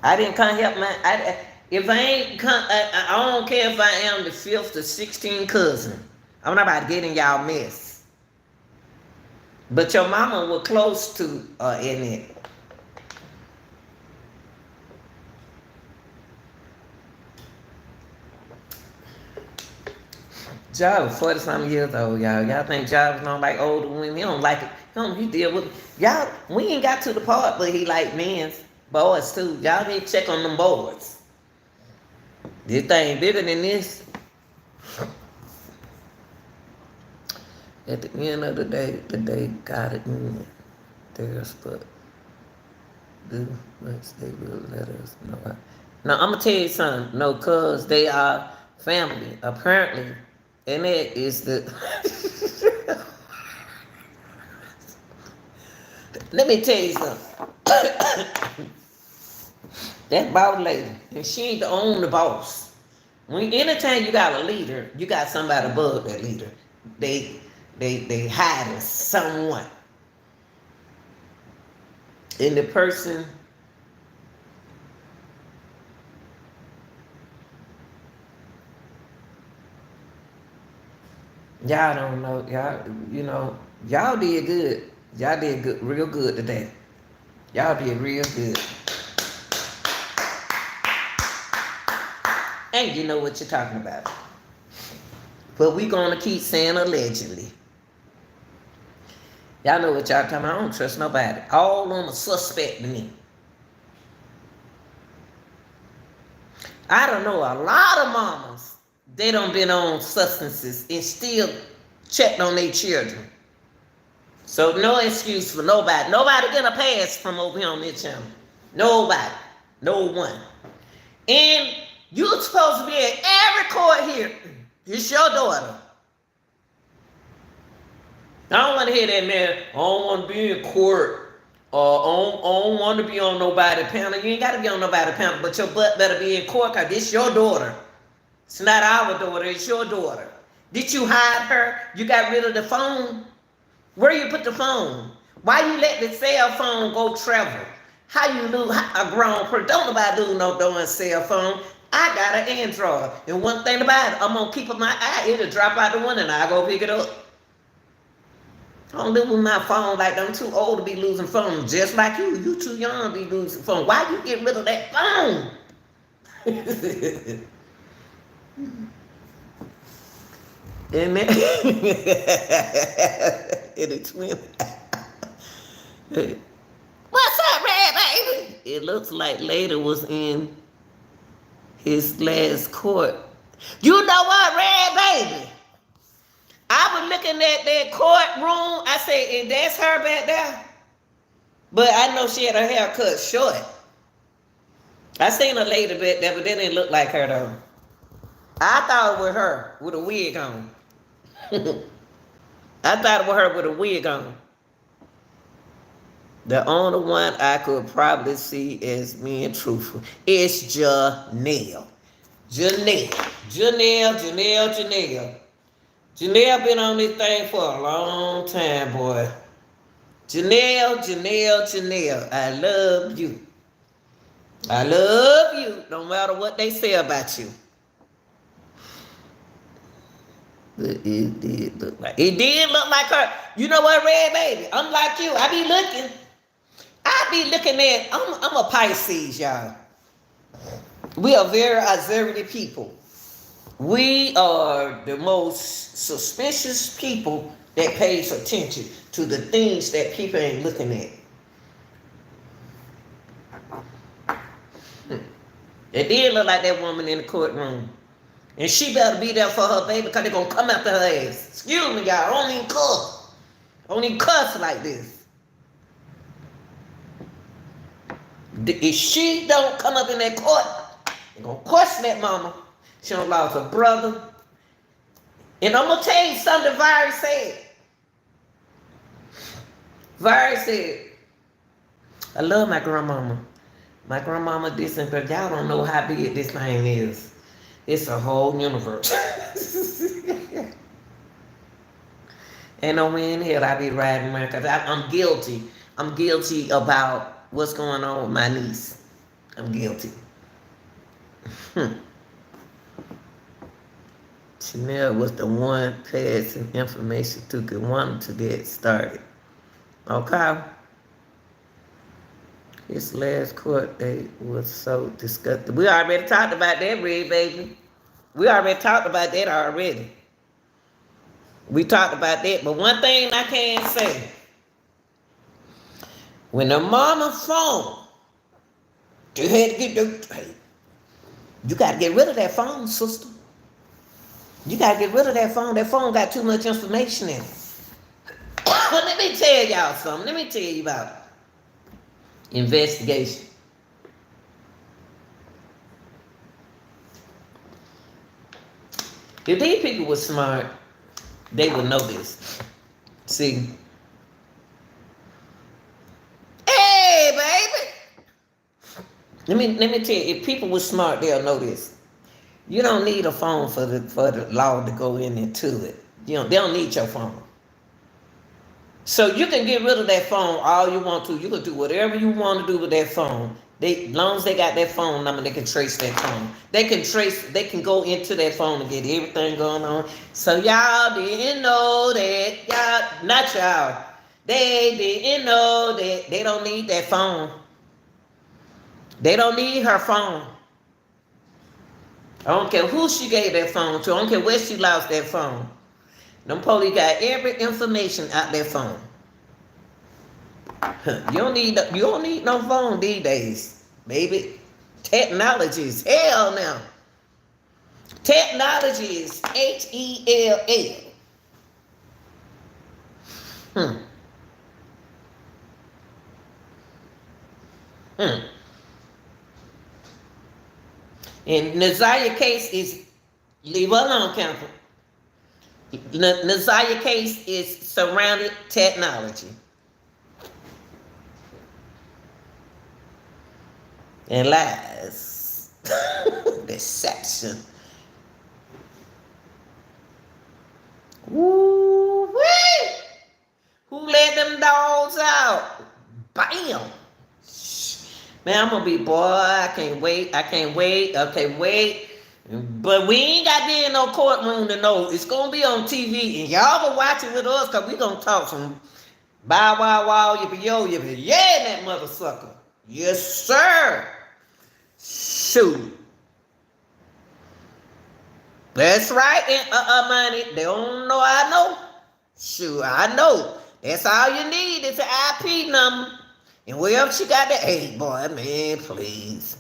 I didn't come help my. If I ain't come, I don't care if I am the 5th or 16th cousin. I'm not about to get in y'all mess. But your mama was close to in it. Job was 40-something years old, y'all. Y'all think Job don't like older women? He don't like it. He deal with y'all. We ain't got to the part, but he like men's boys too. Y'all need to check on them boys. This thing bigger than this. At the end of the day got it in theirs, but do much they will let us know. Now I'm gonna tell you something. No, cause they are family apparently, and that is the. Let me tell you something. That boss lady, and she ain't the only boss. Anytime you got a leader, you got somebody above that leader. They hiding someone. And the person y'all don't know, y'all did good. Y'all did good, real good today. Y'all did real good. And you know what you're talking about. But we gonna keep saying allegedly. Y'all know what y'all talking about. I don't trust nobody. All of them are suspect to me. I don't know, a lot of mamas, they done been on substances and still checked on their children. So no excuse for nobody. Nobody getting a pass from over here on this channel. Nobody. No one. And you're supposed to be at every court here. It's your daughter. I don't want to hear that, man. I don't want to be in court. I don't want to be on nobody's panel. You ain't got to be on nobody's panel, but your butt better be in court because this your daughter. It's not our daughter. It's your daughter. Did you hide her? You got rid of the phone? Where you put the phone? Why you let the cell phone go travel? How you lose a grown person? Don't nobody lose no damn cell phone. I got an Android. And one thing about it, I'm going to keep it my eye. It'll drop out the window and I'll go pick it up. I don't live with my phone like I'm too old to be losing phones. Just like you. You too young to be losing phone. Why you get rid of that phone? And then, in the twin. What's up, Red Baby? It looks like Later was in his last court. You know what, Red Baby? I was looking at that courtroom. I said, and that's her back there. But I know she had her hair cut short. I seen her later back there, but that didn't look like her though. I thought it was her with a wig on. I thought it was her with a wig on. The only one I could probably see as being truthful is Janelle. Janelle been on this thing for a long time, boy. Janelle, I love you. I love you, no matter what they say about you. But it did look like her. You know what, Red Baby? I'm like you. I be looking at, I'm a Pisces, y'all. We are very observant people. We are the most suspicious people that pays attention to the things that people ain't looking at. It did look like that woman in the courtroom. And she better be there for her baby because they're going to come after her ass. Excuse me, y'all. I don't even cuss. I don't even cuss like this. If she don't come up in that court, they're going to question that mama. She done lost her brother. And I'm going to tell you something Vary said. Vary said, I love my grandmama. My grandmama this and but y'all don't know how big this thing is. It's a whole universe. Ain't no way in hell I be riding around because I'm guilty. I'm guilty about what's going on with my niece. I'm guilty. Chanel was the one passing information to get one to get started. Okay? His last court date was so disgusting. We already talked about that, Red baby. We already talked about that already. We talked about that. But one thing I can say, when the mama phone, you had to get the, hey, you got to get rid of that phone, sister. You got to get rid of that phone. That phone got too much information in it. Let me tell y'all something. Let me tell you about investigation. If these people were smart, they would know this. See? Hey, baby! Let me tell you, if people were smart, they'll know this. You don't need a phone for the law to go into it. They don't need your phone. So you can get rid of that phone all you want to. You can do whatever you want to do with that phone. As long as they got that phone number, they can trace that phone. They can go into that phone and get everything going on. So y'all didn't know that, they didn't know that they don't need that phone. They don't need her phone. I don't care who she gave that phone to. I don't care where she lost that phone. Them police got every information out their phone. You don't need no phone these days, baby. Technology is hell now. Technology is HELL. And Nazaria case is, leave her alone, counsel. Nazaria case is surrounded technology. And lies. Deception. Woo-wee! Who let them dogs out? Bam! Man, I'm gonna be, boy, I can't wait. But we ain't got to be in no courtroom to know. It's gonna be on TV, and y'all gonna watch it with us, cause we gonna talk some bow wow wow yippee yo yippee yeah, that mother sucker. Yes, sir. Shoot. That's right, money. They don't know I know. Shoot, I know. That's all you need is an IP number. And wherever she got that, hey, boy, man, please.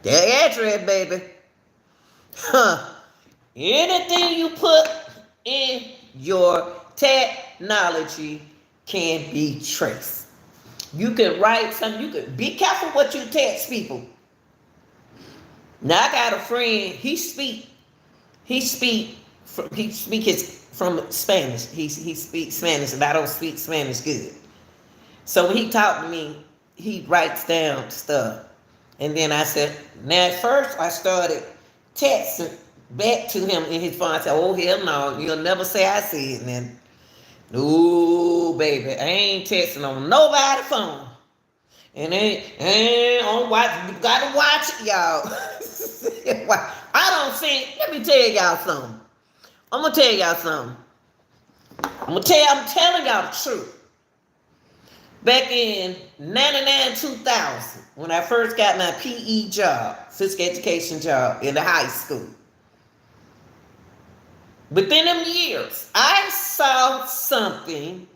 That address, baby. Anything you put in your technology can be traced. You can write something. You can be careful what you text people. Now I got a friend. He speaks from Spanish. He speaks Spanish, and I don't speak Spanish good. So when he talked to me, he writes down stuff. And then I said, now at first I started texting back to him in his phone. I said, oh, hell no, you'll never say I said it. And then, no, baby, I ain't texting on nobody's phone. And ain't on watch, you gotta watch it, y'all. I don't think, let me tell y'all something. I'm telling y'all the truth. Back in 99, 2000, when I first got my PE job, physical education job in the high school, within them years, I saw something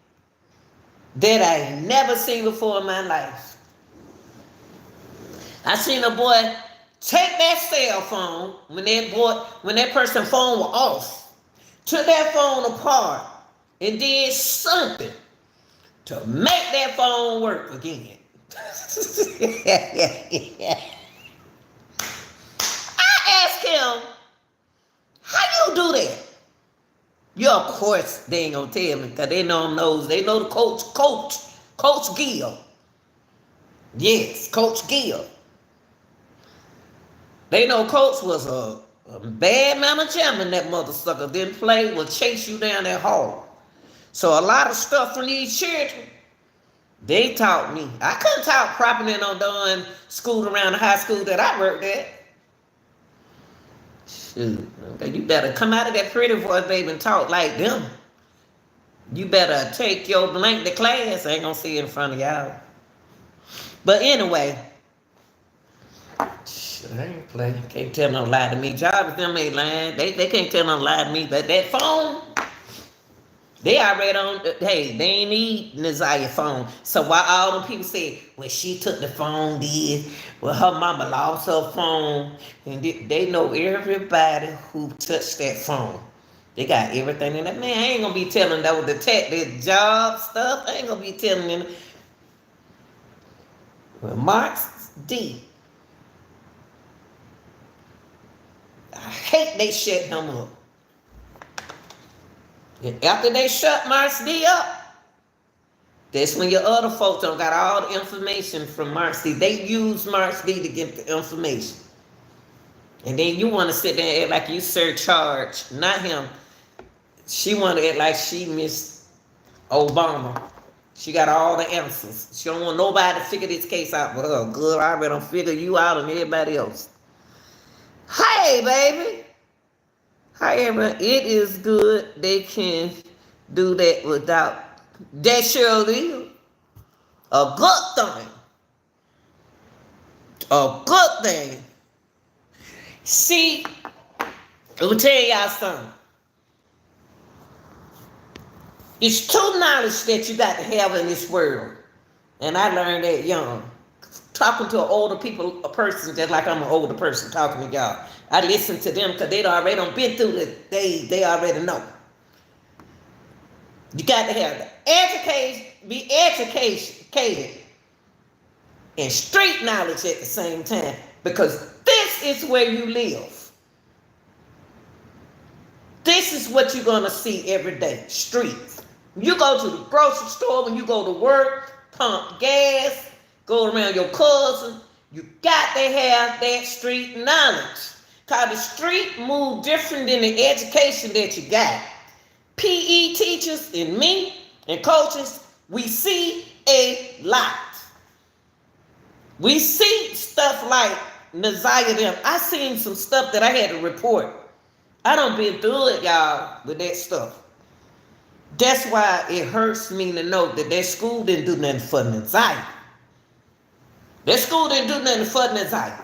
that I never seen before in my life. I seen a boy Take that cell phone when that person's phone was off, took that phone apart and did something to make that phone work again. I asked him, how you do that? Yeah, of course they ain't gonna tell me because they know him knows. They know the Coach Gill. Yes, Coach Gill. They know Coach was a bad mama jammin'. That mother sucker didn't play, will chase you down that hall. So a lot of stuff from these children, they taught me. I couldn't talk properly on doing school around the high school that I worked at. Shoot, okay, you better come out of that pretty voice, baby, and talk like them. You better take your blank to class. I ain't gonna see it in front of y'all. But anyway, shit, I ain't playing. Can't tell no lie to me. Jarvis, them ain't lying. They can't tell no lie to me. But that phone, they already on. Hey, they ain't need Nazia's phone. So why all them people say, well, she took the phone, did. Well, her mama lost her phone. And they know everybody who touched that phone. They got everything in that. Man, I ain't gonna be telling that with detective job stuff. I ain't gonna be telling them. Well, Marks D. I hate they shut him up. And after they shut Marks D up, that's when your other folks don't got all the information from Marks D. They use Marks D to get the information. And then you want to sit there and act like you surcharged. Not him. She want to act like she missed Obama. She got all the answers. She don't want nobody to figure this case out but her. Good, I already don't figure you out and everybody else. Hey, baby. However, it is good they can do that without. That surely a good thing. A good thing. See, let me tell y'all something. It's two knowledge that you got to have in this world. And I learned that young. Talking to an older a person, just like I'm an older person talking to y'all. I listen to them because they already done been through it. They already know. You got to have the education, be educated, and street knowledge at the same time. Because this is where you live. This is what you're going to see every day. Streets. You go to the grocery store, when you go to work, pump gas, go around your cousin, you got to have that street knowledge. Because the street move different than the education that you got. PE teachers and me and coaches, we see a lot. We see stuff like Nazia them. I seen some stuff that I had to report. I done been through it, y'all, with that stuff. That's why it hurts me to know that school didn't do nothing for Nazia. That school didn't do nothing for Nazia.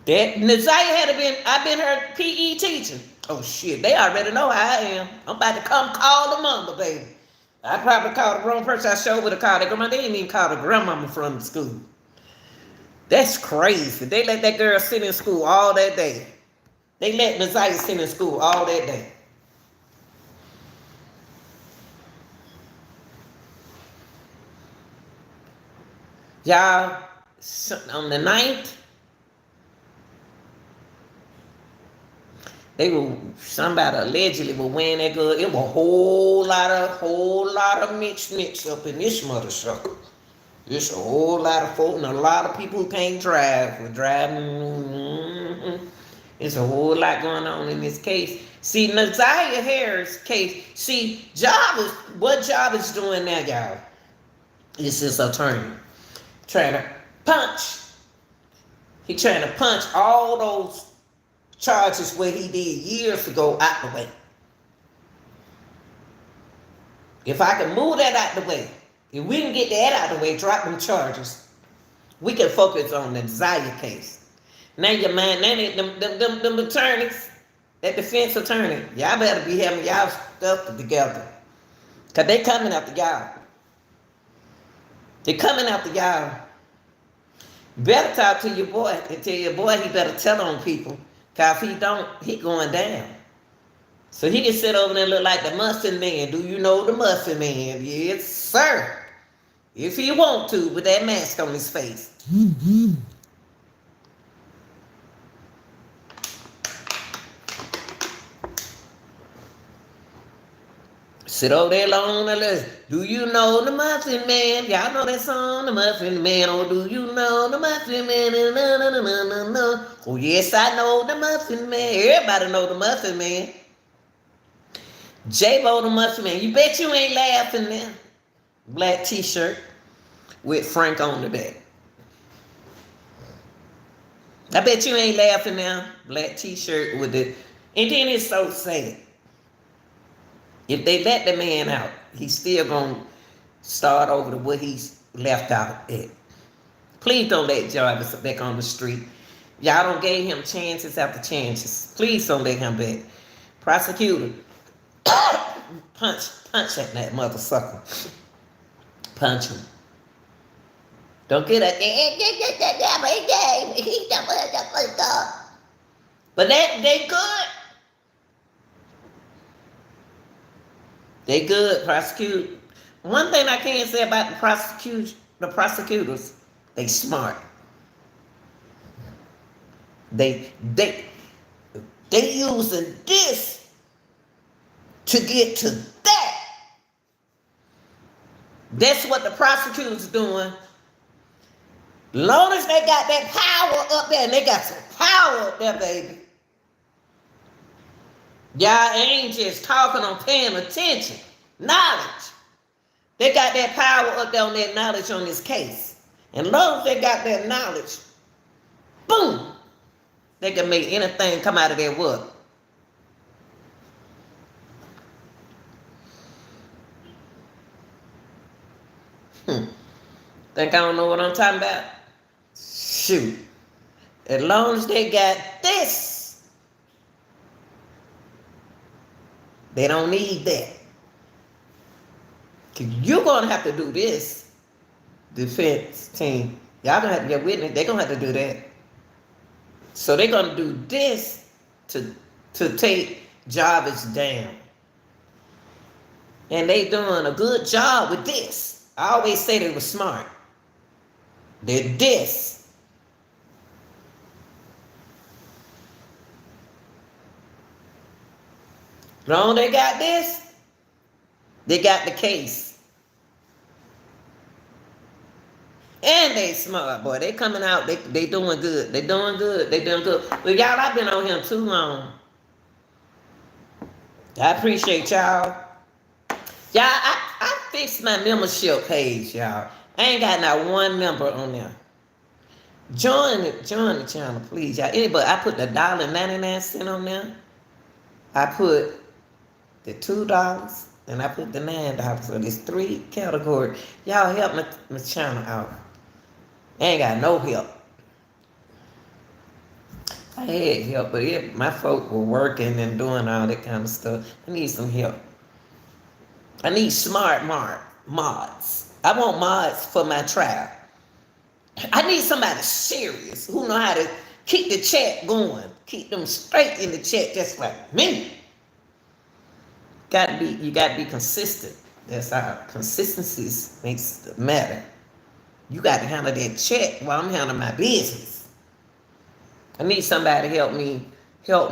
That Nazia had been, I've been her PE teacher. Oh shit, they already know how I am. I'm about to come call the mama, baby. I probably called the wrong person. I sure would have called her grandma. They didn't even call the grandmama from the school. That's crazy. They let that girl sit in school all that day. They let Nazia sit in school all that day. Y'all, on the 9th, somebody allegedly was wearing that girl. It was a whole lot of mix up in this motherfucker. It's a whole lot of folk and a lot of people who can't drive were driving. Mm-hmm. It's a whole lot going on in this case. See, Nazia Harris' case. See, what Jarvis doing now, y'all? Is his attorney trying to punch. He trying to punch all those charges what he did years ago out the way. If I can move that out the way, if we can get that out the way, drop them charges, we can focus on the Nazia case. Now your man, them attorneys, that defense attorney, y'all better be having y'all stuff together. Because they coming after y'all. They coming after y'all. Better talk to your boy and tell your boy he better tell on people. Cause if he don't, he going down. So he can sit over there and look like the mustard man. Do you know the mustard man? Yes, sir. If he want to, with that mask on his face. Sit over there alone and listen. Do you know the Muffin Man? Y'all know that song, the Muffin Man. Oh, do you know the Muffin Man? No, no, no, no, no, no. Oh, yes, I know the Muffin Man. Everybody know the Muffin Man. J-Bo the Muffin Man. You bet you ain't laughing now. Black t-shirt with Frank on the back. I bet you ain't laughing now. Black t-shirt with the... And then it's so sad. If they let the man out, he's still going to start over to what he's left out at. Please don't let Jarvis back on the street. Y'all don't gave him chances after chances. Please don't let him back. Prosecutor, punch at that mother sucker. Punch him. Don't get a... But they good. They good, prosecute. One thing I can't say about the prosecutors, they smart. They using this to get to that. That's what the prosecutors doing. Long as they got that power up there, and they got some power up there, baby. Y'all ain't just talking on paying attention. Knowledge. They got that power up there on that knowledge on this case. And long as they got that knowledge, boom, they can make anything come out of their wood. Think I don't know what I'm talking about? Shoot. As long as they got this, they don't need that. You're going to have to do this, defense team. Y'all going to have to get witness. They're going to have to do that. So they're going to do this to take Jarvis down. And they doing a good job with this. I always say they were smart. They're this. Long they got this, they got the case. And they smart, boy. They coming out, they doing good. They doing good. They doing good. But y'all, I've been on here too long. I appreciate y'all. Y'all, I fixed my membership page, y'all. I ain't got not one member on there. Join the channel, please, y'all. Anybody, I put the $1.99 on there. I put the $2 and I put the $9. So there's 3 categories. Y'all help my channel out. I ain't got no help. I had help, but my folk were working and doing all that kind of stuff. I need some help. I need smart mods. I want mods for my trial. I need somebody serious who know how to keep the chat going. Keep them straight in the chat just like me. You gotta be consistent. That's how consistencies makes the matter. You gotta handle that chat while I'm handling my business. I need somebody to help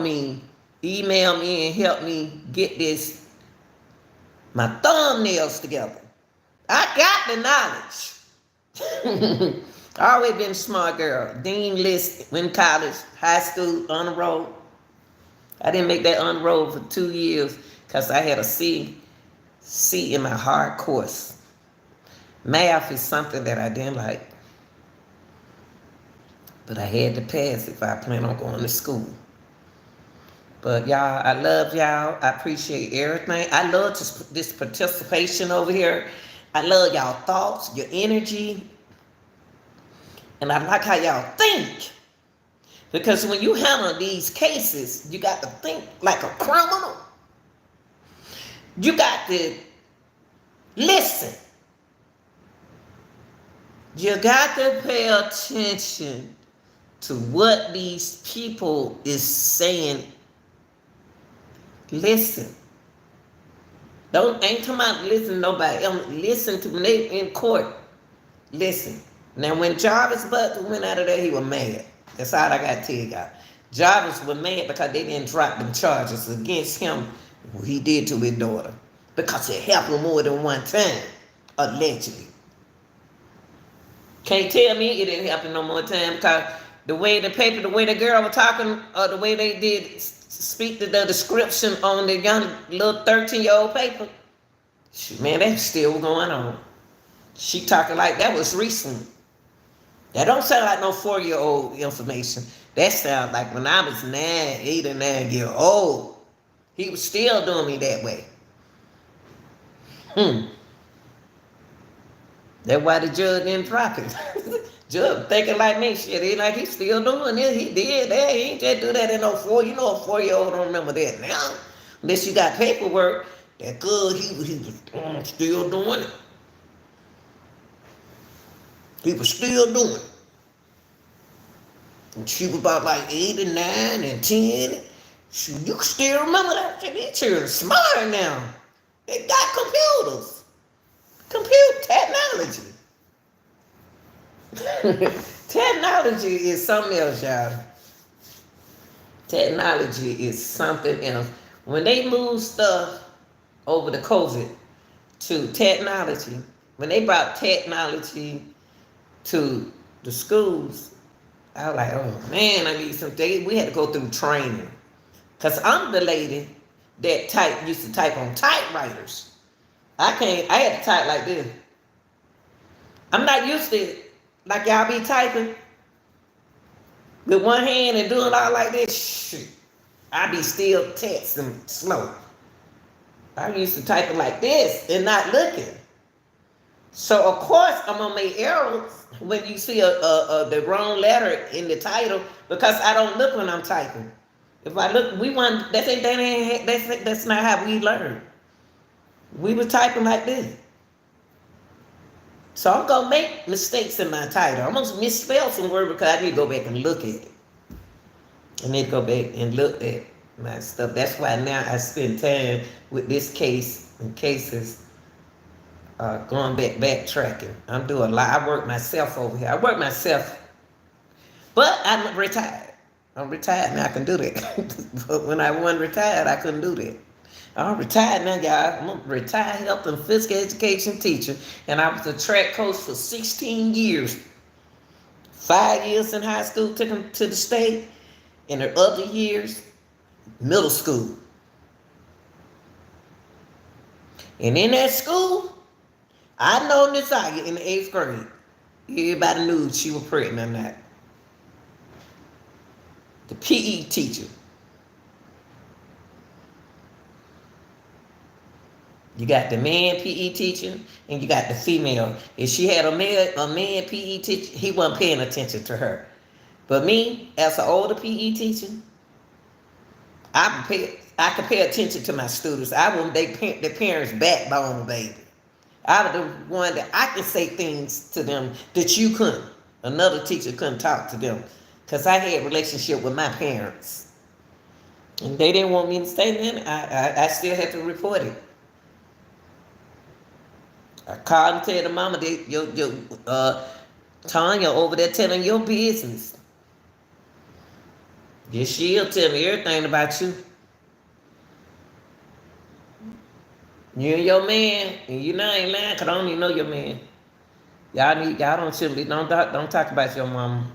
me, email me and help me get my thumbnails together. I got the knowledge. I always been a smart girl. Dean list, in college, high school, on the road. I didn't make that on the road for 2 years because I had a C in my hard course. Math is something that I didn't like. But I had to pass if I plan on going to school. But y'all, I love y'all. I appreciate everything. I love this participation over here. I love y'all thoughts, your energy. And I like how y'all think. Because when you handle these cases, you got to think like a criminal. You got to listen. You got to pay attention to what these people is saying. Listen. Ain't talking about listen to nobody. Listen to when they in court. Listen. Now when Jarvis Butler went out of there, he was mad. That's all I got to tell y'all. Jarvis was mad because they didn't drop them charges against him, what he did to his daughter. Because it happened more than one time, allegedly. Can't tell me it didn't happen no more time because the way the paper, the way the girl was talking, the way they did speak to the description on the young little 13-year-old paper, man, that still going on. She talking like that was recent. That don't sound like no 4-year-old information. That sounds like when I was 8 or 9 years old. He was still doing me that way. That's why the judge didn't drop it. Judge thinking like me, shit, he like he's still doing it. He did that. He ain't just do that in no 4. You know a 4-year-old don't remember that now. Unless you got paperwork that good, he was still doing it. He was still doing it. And she was about like 8 and 9 and 10. You can still remember that shit. These children are smart now. They got computers. Computer technology. Technology is something else, y'all. Technology is something else. When they move stuff over the COVID to technology, when they brought technology to the schools, I was like, oh man, I need some things. We had to go through training. Because I'm the lady that used to type on typewriters. I had to type like this. I'm not used to it. Like y'all be typing with one hand and doing all like this. Shit. I be still texting slow. I used to type it like this and not looking. So of course I'm gonna make errors when you see the wrong letter in the title because I don't look when I'm typing. If I look, that's not how we learn. We were typing like this. So I'm gonna make mistakes in my title. I'm gonna misspell some word because I need to go back and look at it. I need to go back and look at my stuff. That's why now I spend time with this case and cases, going backtracking. I'm doing a lot. I work myself over here. I work myself, but I'm retired. I'm retired now. I can do that. But when I wasn't retired, I couldn't do that. I'm retired now, y'all. I'm a retired health and physical education teacher, and I was a track coach for 16 years. 5 years in high school, took them to the state, and the other years, middle school. And in that school, I know Nisaya in the 8th grade. Everybody knew she was pregnant or not. The PE teacher. You got the man PE teacher and you got the female. If she had a man PE teacher, he wasn't paying attention to her. But me, as an older PE teacher, I could pay attention to my students. I was their parents' backbone, baby. I was the one that I could say things to them that you couldn't. Another teacher couldn't talk to them. Because I had a relationship with my parents. And they didn't want me to say that. I still had to report it. I called and tell the mama that Tanya over there telling your business. Yes, she'll tell me everything about you. You and your man, and you know I ain't lying, 'cause I don't even know your man. Don't talk about your mama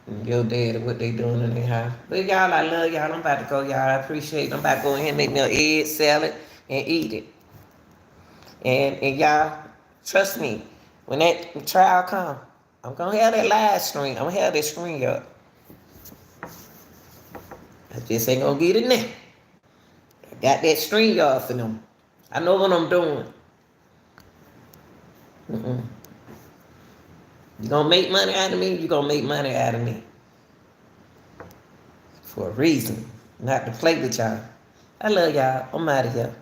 and your dad and what they doing in their house. But y'all, I love y'all. I'm about to go, y'all. I appreciate it. I'm about to go in here and make me an egg salad and eat it. And y'all, trust me, when that trial come, I'm gonna have that live stream. I'm gonna have that screen up. I just ain't gonna get it now. I got that string yard for them. I know what I'm doing. You gonna make money out of me? You gonna make money out of me. For a reason. Not to play with y'all. I love y'all. I'm out of here.